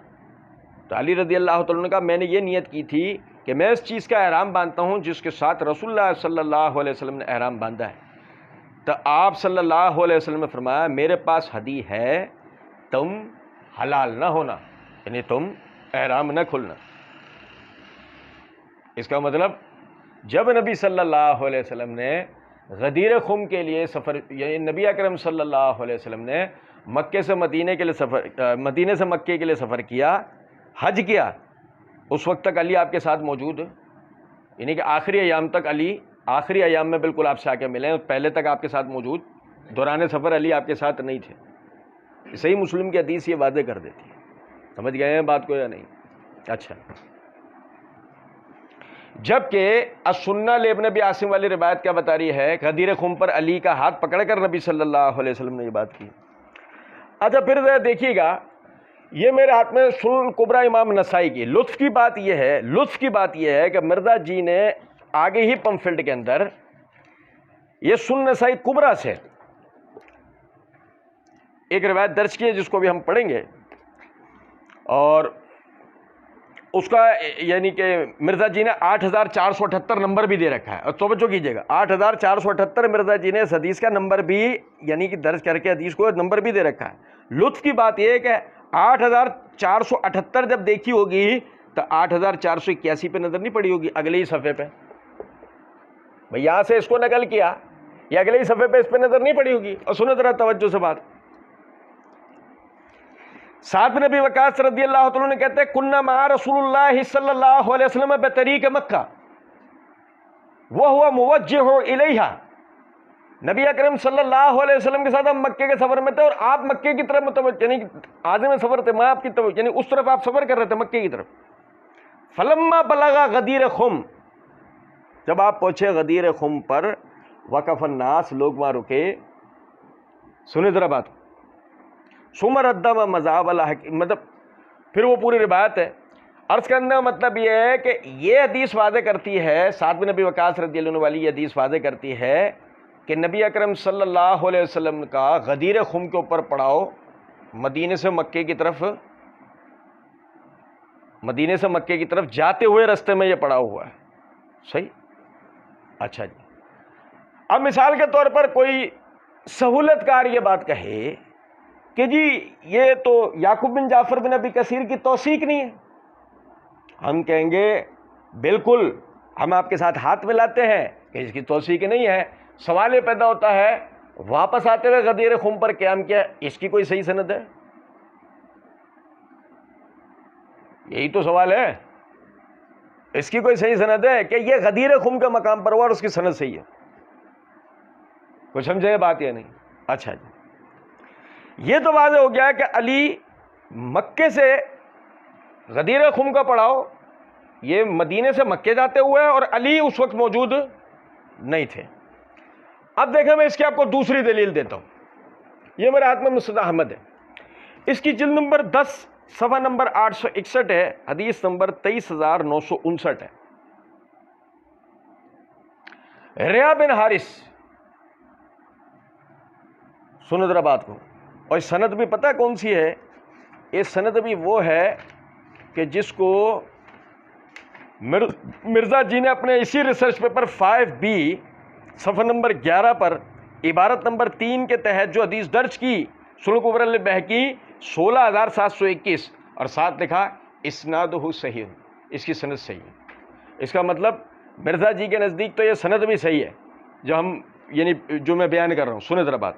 تو علی رضی اللہ تعالیٰ نے کہا میں نے یہ نیت کی تھی کہ میں اس چیز کا احرام باندھتا ہوں جس کے ساتھ رسول اللہ صلی اللہ علیہ وسلم نے احرام باندھا ہے. تو آپ صلی اللہ علیہ وسلم نے فرمایا میرے پاس ہدی ہے، تم حلال نہ ہونا، یعنی تم احرام نہ کھولنا. اس کا مطلب جب نبی صلی اللہ علیہ وسلم نے غدیر خم کے لیے سفر، یعنی نبی اکرم صلی اللہ علیہ وسلم نے مکے سے مدینے کے لیے مدینے سے مکے کے لیے سفر کیا، حج کیا، اس وقت تک علی آپ کے ساتھ موجود، یعنی کہ آخری ایام تک علی، آخری ایام میں بالکل آپ سے آ کے ملے، پہلے تک آپ کے ساتھ موجود، دوران سفر علی آپ کے ساتھ نہیں تھے. صحیح مسلم کی حدیث یہ واضح کر دیتی ہے. سمجھ گئے ہیں بات کو یا نہیں؟ اچھا، جبکہ السنہ لابن ابی عاصم والی روایت کیا بتا رہی ہے؟ غدیر خم پر علی کا ہاتھ پکڑ کر نبی صلی اللہ علیہ وسلم نے یہ بات کی. اچھا پھر دیکھیے گا، یہ میرے ہاتھ میں سنن کبریٰ امام نسائی کی. لطف کی بات یہ ہے کہ مرزا جی نے آگے ہی پمفلٹ کے اندر یہ سنن نسائی کبریٰ سے ایک روایت درج کی ہے جس کو بھی ہم پڑھیں گے، اور اس کا یعنی کہ مرزا جی نے 8478 نمبر بھی دے رکھا ہے. اور توجہ کیجیے گا، 8478 مرزا جی نے اس حدیث کا نمبر بھی یعنی کہ درج کر کے حدیث کو نمبر بھی دے رکھا ہے. لطف کی بات یہ ہے کہ 8478 جب دیکھی ہوگی تو 8481 پہ نظر نہیں پڑی ہوگی، اگلے ہی صفحے پہ. بھئی یہاں سے اس کو نقل کیا، یہ اگلے ہی صفحے پہ اس پہ نظر نہیں پڑی ہوگی. اور سنو ذرا توجہ سے بات. سعد بن ابی وقاص رضی اللہ تعالیٰ نے کہتے ہیں کننا مع رسول اللہ صلی اللہ علیہ وسلم بطریق مکہ وہو موجہ الیہا. نبی اکرم صلی اللہ علیہ وسلم کے ساتھ ہم مکے کے سفر میں تھے اور آپ مکے کی طرف متوجہ، یعنی عازم سفر تھے، میں آپ کی طرف، یعنی اس طرف آپ سفر کر رہے تھے مکے کی طرف. فلما بلغ غدیر خم، جب آپ پہنچے غدیر خم پر، وقف الناس، لوگ وہاں رکے. سنیں ذرا بات. ثم ردم مذاب الحکیم، مطلب پھر وہ پوری روایت ہے. عرض کرنے کا مطلب یہ ہے کہ یہ حدیث واضح کرتی ہے، سعد بن ابی وقاص رضی اللہ عنہ والی یہ حدیث واضح کرتی ہے کہ نبی اکرم صلی اللہ علیہ وسلم کا غدیر خم کے اوپر پڑاؤ مدینے سے مکے کی طرف جاتے ہوئے رستے میں یہ پڑاؤ ہوا ہے. صحیح. اچھا جی، اب مثال کے طور پر کوئی سہولت کار یہ بات کہے کہ جی یہ تو یعقوب بن جعفر بن ابی کثیر کی توثیق نہیں ہے، ہم کہیں گے بالکل، ہم آپ کے ساتھ ہاتھ ملاتے ہیں کہ اس کی توثیق نہیں ہے۔ سوال یہ پیدا ہوتا ہے واپس آتے ہوئے غدیر خم پر قیام کیا، اس کی کوئی صحیح سند ہے؟ یہی تو سوال ہے، اس کی کوئی صحیح سند ہے کہ یہ غدیر خم کے مقام پر ہوا اور اس کی سند صحیح ہے؟ کچھ سمجھے بات یا نہیں؟ اچھا جی، یہ تو واضح ہو گیا کہ علی مکے سے غدیر خم کا پڑاؤ یہ مدینے سے مکے جاتے ہوئے اور علی اس وقت موجود نہیں تھے۔ اب دیکھیں میں اس کی آپ کو دوسری دلیل دیتا ہوں، یہ میرے ہاتھ میں مسند احمد ہے، اس کی جلد نمبر 10 صفحہ نمبر 861 ہے، حدیث نمبر 23959 ہے۔ ریا بن حارث، سنو ذرا بات کو، اور سند بھی پتہ کون سی ہے؟ یہ سند بھی وہ ہے کہ جس کو مرزا جی نے اپنے اسی ریسرچ پیپر 5B صفحہ نمبر 11 پر عبارت نمبر 3 کے تحت جو حدیث درج کی، سنن کبری البیہقی 16721، اور ساتھ لکھا اسنادہ صحیح، اس کی سند صحیح ہے۔ اس کا مطلب مرزا جی کے نزدیک تو یہ سند بھی صحیح ہے جو میں بیان کر رہا ہوں۔ سنیں ذرا بات۔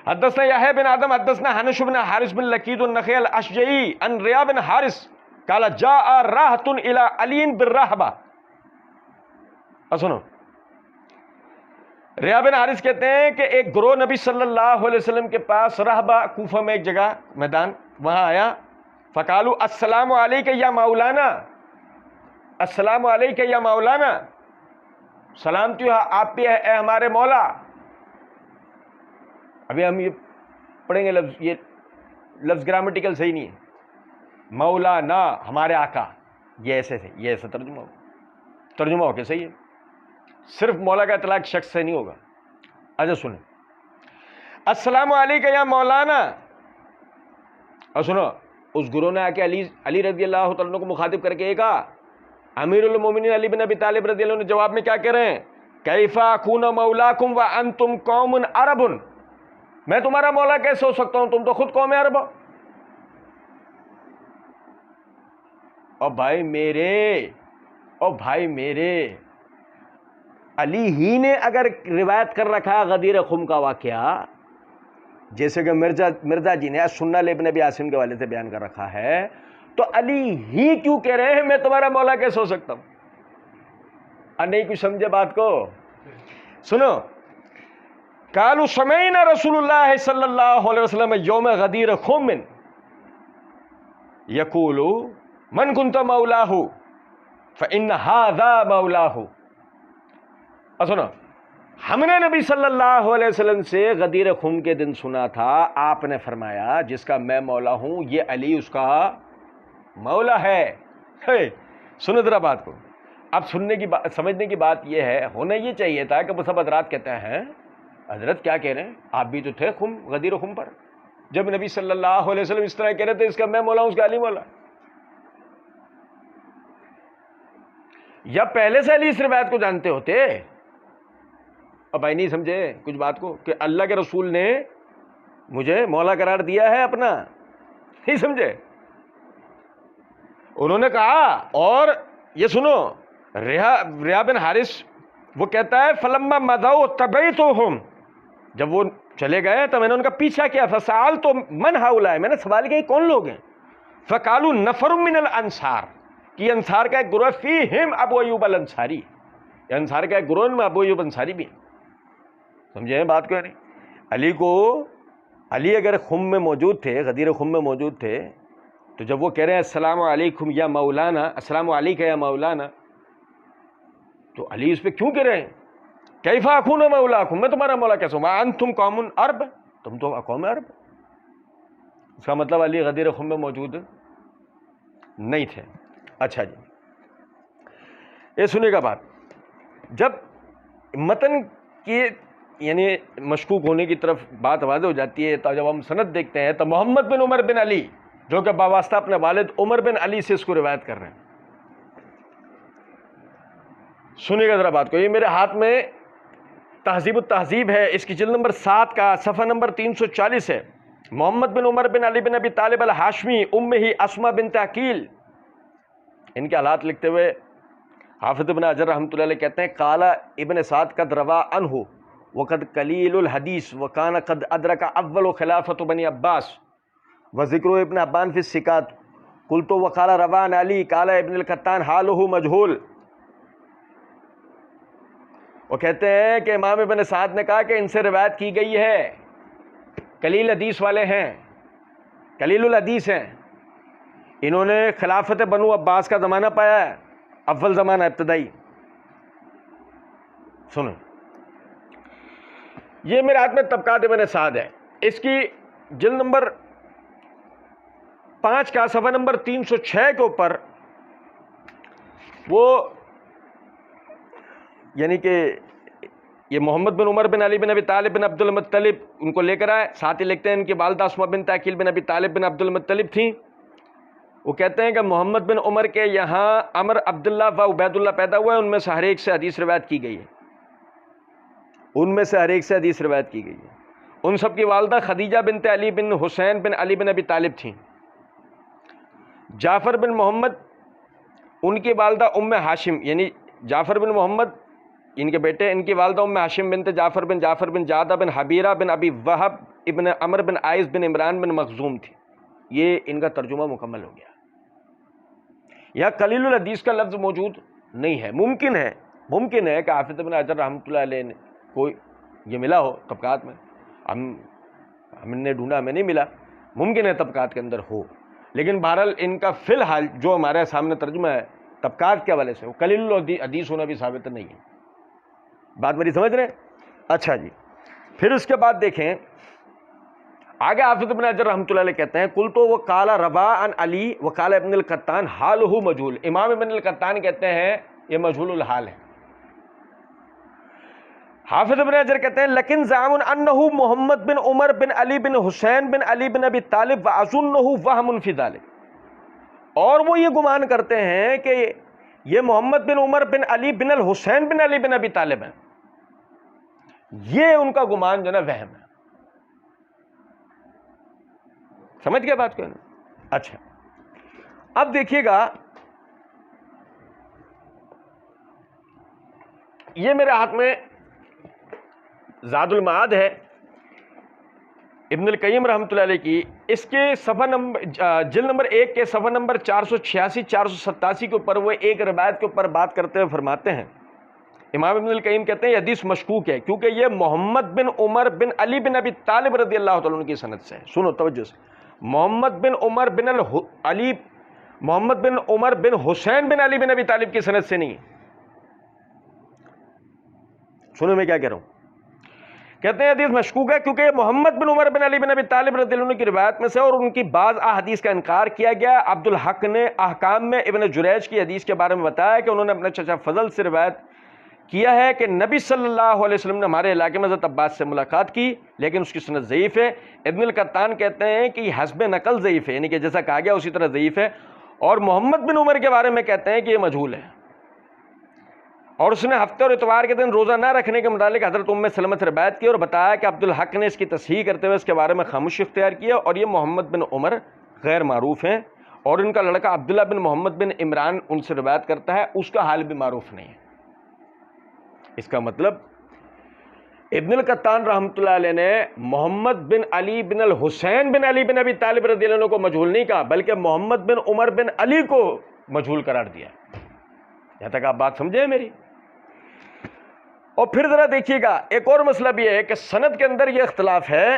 حدثنا یحییٰ بن آدم حدثنا حنش بن حارث بن لقید النخعی الاشجعی عن ریا بن حارث قال جاء راحۃ الی علی بالرحبہ۔ سنو، ریا بن حارث کہتے ہیں کہ ایک گروہ نبی صلی اللہ علیہ وسلم کے پاس رہبہ، کوفہ میں ایک جگہ میدان، وہاں آیا، فقالوا السلام علیک یا مولانا، السلام علیک یا مولانا، سلامتی ہو آپ پہ اے ہمارے مولا۔ ابھی ہم یہ پڑھیں گے لفظ، یہ لفظ گرامیٹیکل صحیح نہیں ہے، مولانا ہمارے آقا، یہ ایسے سے، یہ ایسا ترجمہ ہو کے صحیح ہے، صرف مولا کا اطلاق شخص سے نہیں ہوگا۔ اچھا سنیں، السلام علیکم یا مولانا، اور سنو، اس گروہ نے آ کے علی رضی اللہ تعالیٰ کو مخاطب کر کے کہا، امیر المومنین علی بن ابی طالب رضی اللہ عنہ نے جواب میں کیا کہہ رہے ہیں؟ کیف اکون مولاکم وانتم قوم عرب، میں تمہارا مولا کیسے ہو سکتا ہوں، تم تو خود قوم عرب ہو۔ اور بھائی میرے علی ہی نے اگر روایت کر رکھا غدیر خم کا واقعہ، جیسے کہ مرزا جی نے سنہ ابن ابی عاصم کے والے سے بیان کر رکھا ہے، تو علی ہی کیوں کہہ رہے ہیں میں تمہارا مولا کیسے ہو سکتا ہوں؟ نہیں کچھ سمجھے بات کو؟ سنو، قالوا سمعنا رسول اللہ صلی اللہ علیہ وسلم یوم غدیر خم یقول من کنت مولاہ فإن ھذا مولاہ۔ سنو، ہم نے نبی صلی اللہ علیہ وسلم سے غدیر خم کے دن سنا تھا، آپ نے فرمایا جس کا میں مولا ہوں یہ علی اس کا مولا ہے۔ سنو ذرا بات کو، اب سمجھنے کی بات یہ ہے، ہونا یہ چاہیے تھا کہ وہ سب حضرات کہتے ہیں حضرت کیا کہہ رہے ہیں، آپ بھی تو تھے غدیر خم پر، جب نبی صلی اللہ علیہ وسلم اس طرح کہہ رہے تھے اس کا میں مولا ہوں اس کا علی مولا، یا پہلے سے علی اس روایت کو جانتے ہوتے؟ اب بھائی نہیں سمجھے کچھ بات کو کہ اللہ کے رسول نے مجھے مولا قرار دیا ہے اپنا، نہیں سمجھے؟ انہوں نے کہا، اور یہ سنو، ریا بن حارث وہ کہتا ہے فلما مضوا تبعتهم، جب وہ چلے گئے تو میں نے ان کا پیچھا کیا، فسألت من هؤلاء، میں نے سوال کیا کون لوگ ہیں، فقالوا نفر من الانصار، کہ انصار کا ایک گروہ، فیہم ابو ایوب الانصاری، انصار کا ایک گروہ میں ابو ایوب انصاری بھی ہیں۔ سمجھے ہیں بات کو؟ نہیں، علی اگر خم میں موجود تھے، غدیر خم میں موجود تھے، تو جب وہ کہہ رہے ہیں السلام علیکم یا مولانا، السلام علیکم یا مولانا، تو علی اس پہ کیوں کہہ رہے ہیں کیف اکون مولاکم، میں تمہارا مولا کیسے ہوں، وانتم قوم عرب، تم تو قوم عرب۔ اس کا مطلب علی غدیر خم میں موجود نہیں تھے۔ اچھا جی، یہ سنے گا بات، جب متن کی یعنی مشکوک ہونے کی طرف بات واضح ہو جاتی ہے، تو جب ہم سند دیکھتے ہیں تو محمد بن عمر بن علی جو کہ باواسطہ اپنے والد عمر بن علی سے اس کو روایت کر رہے ہیں۔ سنیے گا ذرا بات کو، یہ میرے ہاتھ میں تہذیب التہذیب ہے، اس کی جلد نمبر 7 کا صفحہ نمبر 340 ہے. محمد بن عمر بن علی بن ابی طالب الہاشمی امہ اسماء بنت عقیل، ان کے حالات لکھتے ہوئے حافظ ابن حجر رحمۃ اللہ علیہ کہتے ہیں قال ابن سعد قد روا عنہ وقد قلیل الحدیث وکان قد ادرک اول خلافت بنی عباس وذکر ابن حبان فی الثقات قلت وقال روا عن علی قال ابن القطان حالہ مجہول. وہ کہتے ہیں کہ امام ابن سعد نے کہا کہ ان سے روایت کی گئی ہے، قلیل حدیث والے ہیں، قلیل الحدیث ہیں، انہوں نے خلافت بنو عباس کا زمانہ پایا ہے، اول زمانہ ابتدائی. سنو، یہ میرے ہاتھ میں طبقات ابن سعد ہے، اس کی جلد نمبر 5 کا صفحہ نمبر 306 کے اوپر وہ یعنی کہ یہ محمد بن عمر بن علی بن ابی طالب بن عبد المطلب ان کو لے کر آئے، ساتھ ہی لکھتے ہیں ان کی والدہ اسماء بنت عقیل بن ابی طالب بن عبد المطلب تھیں. وہ کہتے ہیں کہ محمد بن عمر کے یہاں عمر عبداللہ و عبید اللہ پیدا ہوا ہے، ان میں سے ہر ایک سے حدیث روایت کی گئی ہے، ان میں سے ہر ایک سے حدیث روایت کی گئی ہے. ان سب کی والدہ خدیجہ بنت علی بن حسین بن علی بن ابی طالب تھیں. جعفر بن محمد ان کی والدہ ام ہاشم، یعنی جعفر بن محمد ان کے بیٹے، ان کی والدہ ام ہاشم بنت جعفر بن جعدہ بن حبیرہ بن ابی وہب ابن عمر بن عائز بن عمران بن مخزوم تھی. یہ ان کا ترجمہ مکمل ہو گیا. یہاں قلیل الحدیث کا لفظ موجود نہیں ہے. ممکن ہے کہ حافظ ابن حجر رحمۃ اللہ علیہ کو یہ ملا ہو طبقات میں، ہم نے ڈھونڈا، ہمیں نہیں ملا، ممکن ہے طبقات کے اندر ہو، لیکن بہرحال ان کا فی الحال جو ہمارے سامنے ترجمہ ہے طبقات کے حوالے سے، وہ قلیل الحدیث ہونا بھی ثابت نہیں ہے. بات میری سمجھ رہے ہیں؟ اچھا جی، پھر اس کے بعد دیکھیں آگے حافظ ابن حجر رحمۃ اللہ علیہ کہتے ہیں قلت وقال روا عن علی وقال ابن القطان حالہ مجہول. امام ابن القطان کہتے ہیں یہ مجہول الحال ہے. حافظ ابن حجر کہتے ہیں لیکن زعم انہ محمد بن عمر بن علی بن حسین بن علی بن ابی طالب واظنہ وہم فی ذلک، اور وہ یہ گمان کرتے ہیں کہ یہ محمد بن عمر بن علی بن الحسین بن علی بن ابی طالب ہیں، یہ ان کا گمان جو نا وہم ہے. سمجھ گئے بات کو؟ اچھا، اب دیکھیے گا یہ میرے ہاتھ میں زاد المعاد ہے ابن القیم رحمۃ اللہ علیہ کی، اس کے صفحہ نمبر جلد نمبر 1 کے صفحہ نمبر 486 487 کے اوپر وہ ایک روایت کے اوپر بات کرتے ہوئے فرماتے ہیں، امام ابن القیم کہتے ہیں یہ حدیث مشکوک ہے کیونکہ یہ محمد بن عمر بن علی بن ابی طالب رضی اللہ تعالیٰ عنہ کی سند سے ہے. سنو توجہ سے، محمد بن عمر بن حسین بن علی بن ابی طالب کی سند سے نہیں. سنو میں کیا کہہ رہا ہوں، کہتے ہیں حدیث مشکوک ہے کیونکہ محمد بن عمر بن علی بن ابی طالب رضی اللہ عنہ کی روایت میں سے اور ان کی بعض احادیث کا انکار کیا گیا. عبد الحق نے احکام میں ابن جریج کی حدیث کے بارے میں بتایا کہ انہوں نے اپنے چچا فضل سے روایت کیا ہے کہ نبی صلی اللہ علیہ وسلم نے ہمارے علاقے میں حضرت عباس سے ملاقات کی، لیکن اس کی سند ضعیف ہے. ابن القطان کہتے ہیں کہ حسب نقل ضعیف ہے، یعنی کہ جیسا کہا گیا اسی طرح ضعیف ہے. اور محمد بن عمر کے بارے میں کہتے ہیں کہ یہ مجہول ہے، اور اس نے ہفتے اور اتوار کے دن روزہ نہ رکھنے کے متعلق حضرت ام سلمہ سے روایت کی اور بتایا کہ عبد الحق نے اس کی تصحیح کرتے ہوئے اس کے بارے میں خاموشی اختیار کیا، اور یہ محمد بن عمر غیر معروف ہیں، اور ان کا لڑکا عبداللہ بن محمد بن عمران ان سے روایت کرتا ہے، اس کا حال بھی معروف نہیں ہے. اس کا مطلب ابن القطان رحمۃ اللہ علیہ نے محمد بن علی بن الحسین بن علی بن ابی طالب رضی اللہ عنہ کو مجہول نہیں کہا، بلکہ محمد بن عمر بن علی کو مجہول قرار دیا. یہاں تک آپ بات سمجھے میری؟ اور پھر ذرا دیکھیے گا ایک اور مسئلہ بھی ہے کہ سند کے اندر یہ اختلاف ہے.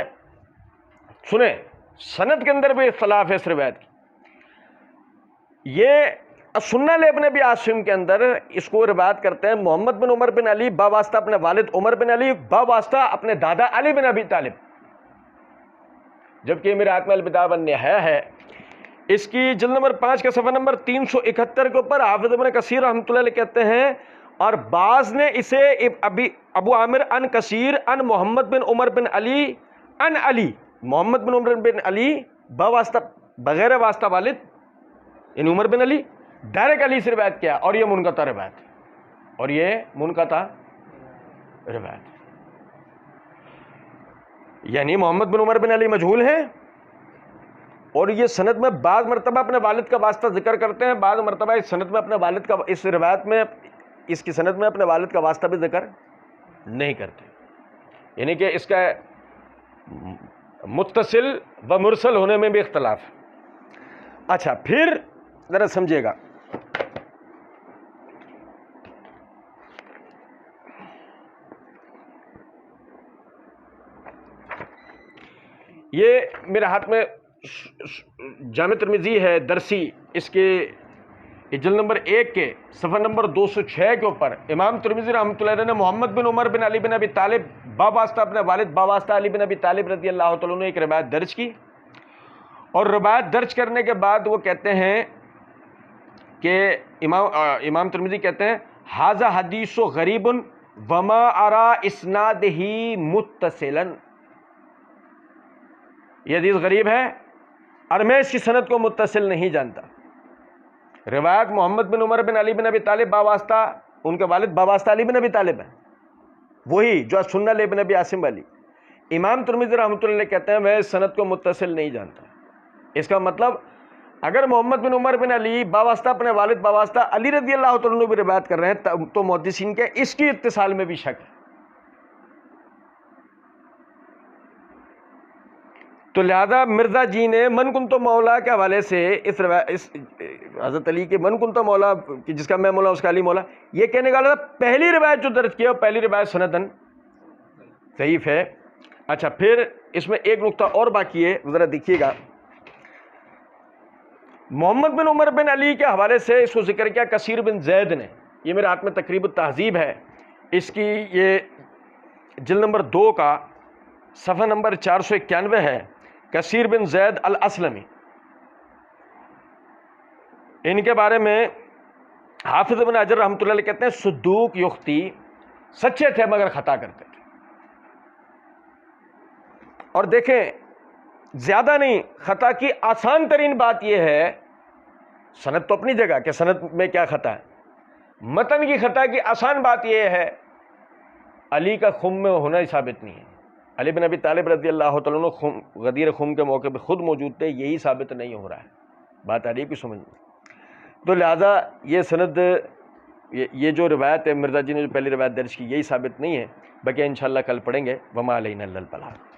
سنیں، سند کے اندر بھی اختلاف ہے اس روایت کی. یہ سنہ لابن ابی عاصم کے اندر اس کو روایت کرتے ہیں محمد بن عمر بن علی باواسطہ اپنے والد عمر بن علی باواسطہ اپنے دادا علی بن ابی طالب، جبکہ میرے ہاتھ میں البدایہ والنہایہ ہے، اس کی جلد نمبر 5 کا صفحہ نمبر 371 کے اوپر حافظ ابن کثیر رحمۃ اللہ علیہ کہتے ہیں، اور بعض نے اسے ابو عامر ان کثیر ان محمد بن عمر بن علی ان علی، محمد بن عمر بن علی باواسطہ بغیر واسطہ والد یعنی عمر بن علی ڈائریکٹ علی سے روایت کیا، اور یہ منقطع روایت، اور یہ منقطع روایت. یعنی محمد بن عمر بن علی مجہول ہیں، اور یہ سند میں بعض مرتبہ اپنے والد کا واسطہ ذکر کرتے ہیں، بعض مرتبہ اس سند میں اپنے والد کا، اس روایت میں، اس کی سند میں اپنے والد کا واسطہ بھی ذکر نہیں کرتے، یعنی کہ اس کا متصل و مرسل ہونے میں بھی اختلاف ہے۔ اچھا پھر ذرا سمجھیے گا، یہ میرے ہاتھ میں جامع ترمذی ہے درسی، اس کے جلد نمبر 1 کے صفحہ نمبر 206 کے اوپر امام ترمذی رحمۃ اللہ علیہ نے محمد بن عمر بن علی بن ابی طالب باباستہ اپنے والد باباستہ علی بن ابی طالب رضی اللہ تعالیٰ عنہ ایک روایت درج کی، اور روایت درج کرنے کے بعد وہ کہتے ہیں کہ امام ترمذی کہتے ہیں ھذا حدیث غریب وما ارا اسنادہ متصلا، یہ حدیث غریب ہے اور میں اس کی سند کو متصل نہیں جانتا۔ روایت محمد بن عمر بن علی بن ابی طالب باباستہ، ان کے والد باباستہ علی بن ابی طالب ہیں، وہی جو سنہ لابن ابی عاصم والی۔ امام ترمذی رحمۃ اللہ علیہ کہتے ہیں میں اس سند کو متصل نہیں جانتا۔ اس کا مطلب اگر محمد بن عمر بن علی باباستہ اپنے والد باباستہ علی رضی اللہ تعالیٰ عنہ بھی روایت کر رہے ہیں تو محدثین کے اس کی اتصال میں بھی شک ہے۔ تو لہذا مرزا جی نے من کنت مولا کے حوالے سے اس حضرت علی کے من کنت مولا کہ جس کا میں مولا اس کا علی مولا، یہ کہنے کا پہلی روایت جو درج کیا پہلی روایت سندن ضعیف ہے۔ اچھا پھر اس میں ایک نقطہ اور باقی ہے، ذرا دیکھیے گا، محمد بن عمر بن علی کے حوالے سے اس کو ذکر کیا کثیر بن زید نے، یہ میرے ہاتھ میں تقریب التہذیب ہے، اس کی یہ جلد نمبر 2 کا صفحہ نمبر 491 ہے، کثیر بن زید الاسلمی۔ ان کے بارے میں حافظ ابن حجر رحمۃ اللہ علیہ کہتے ہیں صدوق یختی، سچے تھے مگر خطا کرتے تھے۔ اور دیکھیں زیادہ نہیں، خطا کی آسان ترین بات یہ ہے، سند تو اپنی جگہ کہ سند میں کیا خطا ہے، متن کی خطا کی آسان بات یہ ہے علی کا خم میں ہونا ہی ثابت نہیں ہے۔ علی بن ابی طالب رضی اللہ تعالیٰ عنہ غدیر خم کے موقع پہ خود موجود تھے، یہی ثابت نہیں ہو رہا ہے، بات آ رہی ہے کہ سمجھ میں؟ تو لہٰذا یہ سند، یہ جو روایت ہے مرزا جی نے جو پہلی روایت درج کی یہی ثابت نہیں ہے، بلکہ انشاءاللہ کل پڑھیں گے۔ وما علینا الا البلاغ۔